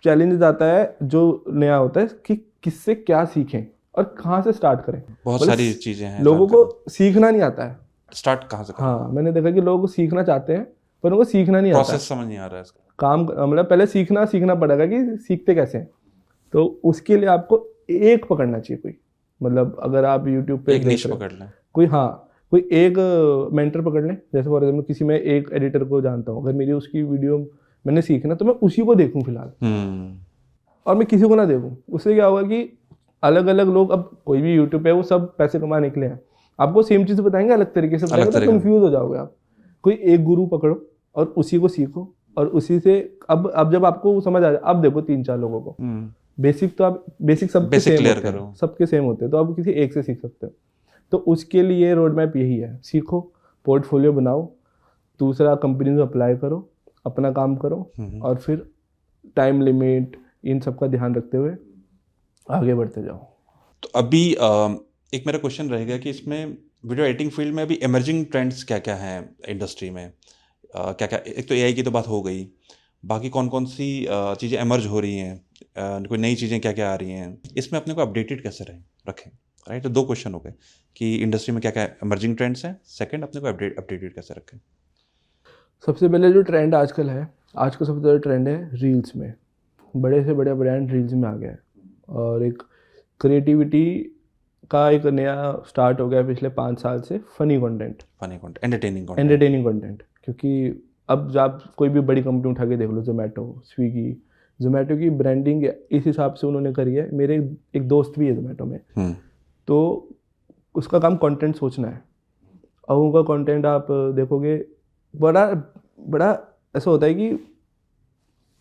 चैलेंज आता है जो नया होता है कि किससे क्या सीखें और कहाँ से स्टार्ट करें। बहुत सारी चीजें हैं, लोगों को सीखना नहीं आता है, स्टार्ट कहाँ से करें। हाँ, मैंने देखा कि लोग सीखना चाहते हैं पर उनको सीखना नहीं आता, प्रोसेस समझ नहीं आ रहा है इसका। काम मतलब पहले सीखना पड़ेगा कि सीखते कैसे हैं। तो उसके लिए आपको एक पकड़ना चाहिए कोई, मतलब अगर आप यूट्यूब पे एक निश पकड़ लें, कोई एक मेंटर पकड़ लें। जैसे फॉर एग्जाम्पल किसी मैं एक एडिटर को जानता हूँ, अगर मेरी उसकी वीडियो मैंने सीखना तो मैं उसी को देखूँ फिलहाल, और मैं किसी को ना देखूँ। उससे क्या होगा कि अलग अलग लोग, अब कोई भी यूट्यूब पे वो सब पैसे कमाने के लिए हैं, आपको सेम चीज़ बताएंगे अलग तरीके से बताएंगे तो कंफ्यूज हो जाओगे आप। कोई एक गुरु पकड़ो और उसी को सीखो और उसी से अब जब आपको समझ आ जाए, अब देखो 3-4 लोगों को बेसिक, तो आप बेसिक सबके सेम होते हैं तो आप किसी एक से सीख सकते हो। तो उसके लिए रोड मैप यही है, सीखो, पोर्टफोलियो बनाओ, दूसरा कंपनी में अप्लाई करो, अपना काम करो और फिर टाइम लिमिट इन सब का ध्यान रखते हुए आगे बढ़ते जाओ। तो अभी एक मेरा क्वेश्चन रहेगा कि इसमें वीडियो एडिटिंग फील्ड में अभी इमर्जिंग ट्रेंड्स क्या क्या हैं इंडस्ट्री में, क्या क्या, एक तो एआई की तो बात हो गई, बाकी कौन कौन सी चीज़ें इमर्ज हो रही हैं, कोई नई चीज़ें क्या क्या आ रही हैं, इसमें अपने को अपडेटेड कैसे रखें, राइट। तो 2 क्वेश्चन हो गए कि इंडस्ट्री में क्या क्या इमर्जिंग ट्रेंड्स हैं, सेकंड अपने को अपडेटेड कैसे रखें। सबसे पहले जो ट्रेंड आजकल है, आज का सबसे ज़्यादा ट्रेंड है रील्स में। बड़े से बड़े ब्रांड रील्स में आ गया है और एक क्रिएटिविटी का एक नया स्टार्ट हो गया पिछले 5 साल से, फनी कंटेंट, एंटरटेनिंग कंटेंट। क्योंकि अब जब कोई भी बड़ी कंपनी उठा के देख लो, जोमेटो की ब्रांडिंग इस हिसाब से उन्होंने करी है। मेरे एक दोस्त भी है जोमेटो में, तो उसका काम कंटेंट सोचना है और उनका कंटेंट आप देखोगे बड़ा ऐसा होता है कि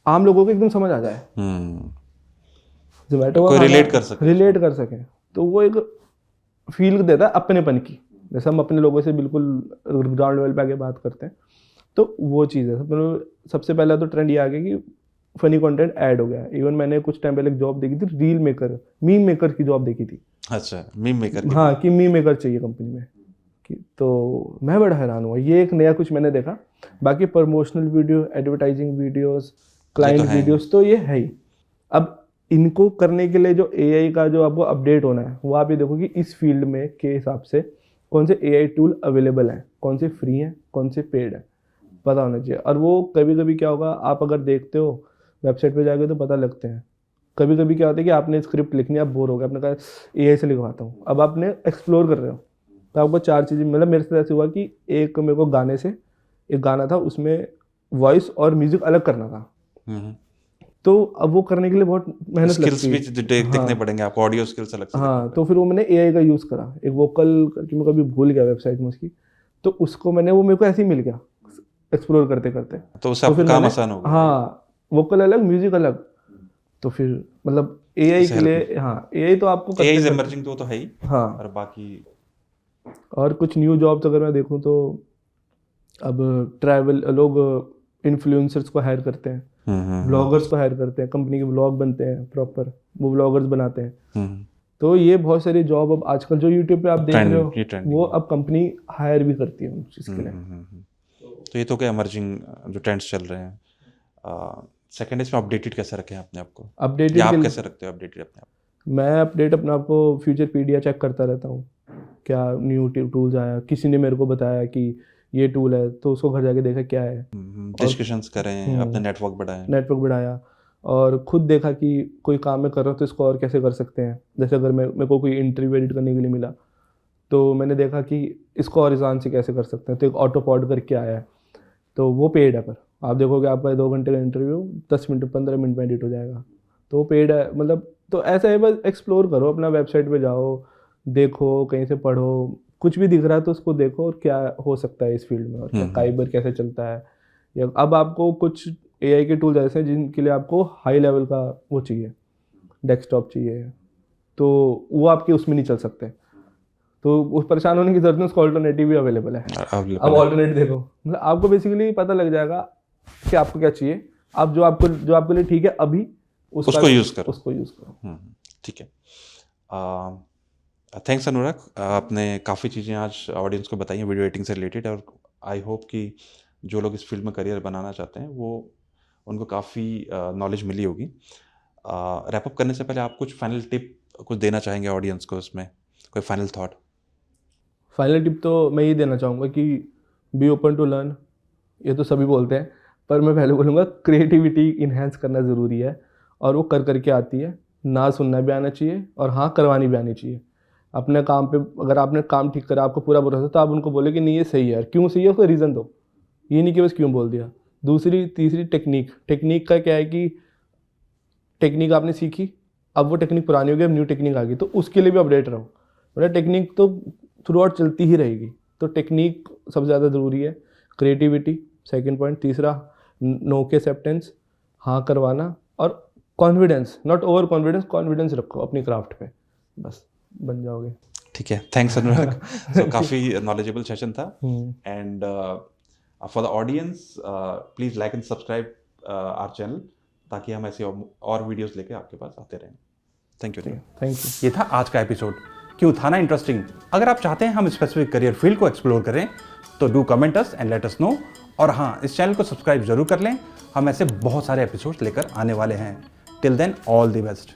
आम लोगों को एकदम समझ आ जाए, जोमेटो को रिलेट कर सके। तो वो एक फील देता है अपनेपन की, जैसे हम अपने लोगों से बिल्कुल ग्राउंड लेवल पे आके बात करते हैं। तो वो चीज़ है। सबसे पहला तो ट्रेंड ये आ गया कि फनी कंटेंट ऐड हो गया। इवन मैंने कुछ टाइम पहले एक जॉब देखी थी, मीम मेकर की जॉब देखी थी। अच्छा, मीम मेकर की। हाँ, कि मीम मेकर चाहिए कंपनी में तो मैं बड़ा हैरान हुआ। ये एक नया कुछ मैंने देखा। बाकी promotional video, advertising videos, client videos तो ये है ही। अब इनको करने के लिए जो एआई का जो आपको अपडेट होना है, वो आप ये देखो कि इस फील्ड में के हिसाब से कौन से एआई टूल अवेलेबल हैं, कौन से फ्री हैं, कौन से पेड हैं, पता होना चाहिए। और वो कभी कभी क्या होगा, आप अगर देखते हो वेबसाइट पे जाके तो पता लगते हैं। कभी कभी क्या होता है कि आपने स्क्रिप्ट लिखनी, आप बोर हो गए, आपने कहा एआई से लिखवाता हूँ। अब आपने एक्सप्लोर कर रहे हो तो आपको 4 चीज़ें, मतलब मेरे साथ ऐसे हुआ कि एक मेरे को गाने से, एक गाना था उसमें वॉइस और म्यूजिक अलग करना था, तो अब वो करने के लिए बहुत मेहनत लगती है, देखने पड़ेंगे आपको, ऑडियो स्किल्स अलग से। हाँ, तो फिर वो मैंने एआई का यूज़ करा, एक वोकल करके, मैं कभी भूल गया वेबसाइट में उसकी, तो उसको मैंने, वो मेरे को ऐसे ही मिल गया एक्सप्लोर करते करते, तो उससे आपका काम आसान हो गया। हाँ, वोकल अलग, म्यूजिक अलग, तो फिर मतलब एआई के लिए, हाँ, एआई तो आपको एआई इज इमर्जिंग तो है ही। हाँ, और बाकी और कुछ न्यू जॉब्स अगर मैं देखूँ तो अब ट्रैवल, लोग इन्फ्लुएंसर्स को हायर करते हैं, ब्लॉगर्स को हायर करते हैं, कंपनी के ब्लॉग बनते हैं प्रॉपर, वो ब्लॉगर्स बनाते हैं। तो ये बहुत सारी जॉब अब आजकल जो यूट्यूब पे आप देख रहे हो, वो अब कंपनी हायर भी करती है उस चीज़ के लिए। तो ये तो क्या इमर्जिंग जो ट्रेंड्स चल रहे हैं। सेकंड इसमें अपडेटेड कैसे रखें अपने आप को, अपडेटेड आप कैसे रखते हो अपडेटेड अपने आप? मैं अपडेट अपने आप को फ्यूचरपीडिया चेक करता रहता हूँ, क्या न्यू टूल्स आया, किसी ने मेरे को बताया कि ये टूल है तो उसको घर जाके देखा क्या है, डिस्कशंस करें, अपना नेटवर्क बढ़ाया और खुद देखा कि कोई काम मैं कर रहा हूँ तो इसको और कैसे कर सकते हैं। जैसे अगर मेरे को कोई इंटरव्यू एडिट करने के लिए मिला तो मैंने देखा कि इसको और आसान से कैसे कर सकते हैं, तो एक ऑटोपॉड करके आया है, तो वो पेड है। पर आप देखोगे आपका 2 घंटे का इंटरव्यू 10 मिनट 15 मिनट में एडिट हो जाएगा, तो वो पेड है। मतलब तो ऐसा है, बस एक्सप्लोर करो, अपना वेबसाइट पे जाओ, देखो, कहीं से पढ़ो, कुछ भी दिख रहा है तो उसको देखो और क्या हो सकता है इस फील्ड में, और क्या काइबर कैसे चलता है। या अब आपको कुछ एआई के टूल्स ऐसे हैं जिनके लिए आपको हाई लेवल का वो चाहिए, डेस्कटॉप चाहिए, तो वो आपके उसमें नहीं चल सकते, तो उस परेशान होने की जरूरत नहीं, उसका ऑल्टरनेटिव भी अवेलेबल है। अब ऑल्टरनेटिव देखो, मतलब आपको बेसिकली पता लग जाएगा कि आपको क्या चाहिए, आप जो आपके लिए ठीक है अभी उसको यूज करो। ठीक है। थैंक्स अनुराग, आपने काफ़ी चीज़ें आज ऑडियंस को बताई हैं वीडियो एडिटिंग से रिलेटेड, और आई होप कि जो लोग इस फील्ड में करियर बनाना चाहते हैं वो उनको काफ़ी नॉलेज मिली होगी। रैप अप करने से पहले आप कुछ फाइनल टिप कुछ देना चाहेंगे ऑडियंस को, इसमें कोई फाइनल थॉट? फाइनल टिप तो मैं ये देना चाहूँगा कि बी ओपन टू लर्न। ये तो सभी बोलते हैं, पर मैं पहले बोलूँगा क्रिएटिविटी इन्हेंस करना ज़रूरी है, और वो कर करके आती है। ना सुनना भी आना चाहिए और हाँ करवानी भी आनी चाहिए। अपने काम पे अगर आपने काम ठीक करा, आपको पूरा भरोसा, तो आप उनको बोले कि नहीं ये सही है यार, क्यों सही है उसका रीज़न दो, ये नहीं कि बस क्यों बोल दिया। दूसरी तीसरी टेक्निक का क्या है कि टेक्निक आपने सीखी, अब वो टेक्निक पुरानी हो गई, अब न्यू टेक्निक आ गई, तो उसके लिए भी अपडेट रहो। मतलब टेक्निक तो थ्रू आउट चलती ही रहेगी, तो टेक्निक सबसे ज़्यादा ज़रूरी है। क्रिएटिविटी सेकंड पॉइंट, तीसरा नो के एक्सेप्टेंस, हाँ करवाना, और confidence, not over confidence, confidence रखो अपनी क्राफ्ट पे, बस बन जाओगे। ठीक है, थैंक्स अनुराग। सो काफ़ी नॉलेजेबल सेशन था, and for the audience please like and subscribe our channel, ताकि हम ऐसे और वीडियोस लेके आपके पास आते रहें। Thank you. ये था आज का एपिसोड। क्यों था ना इंटरेस्टिंग? अगर आप चाहते हैं हम स्पेसिफिक करियर फील्ड को एक्सप्लोर करें तो do comment us and let us know. और हाँ, इस चैनल को सब्सक्राइब जरूर कर लें, हम ऐसे बहुत सारे एपिसोड्स लेकर आने वाले हैं। Till then all the best.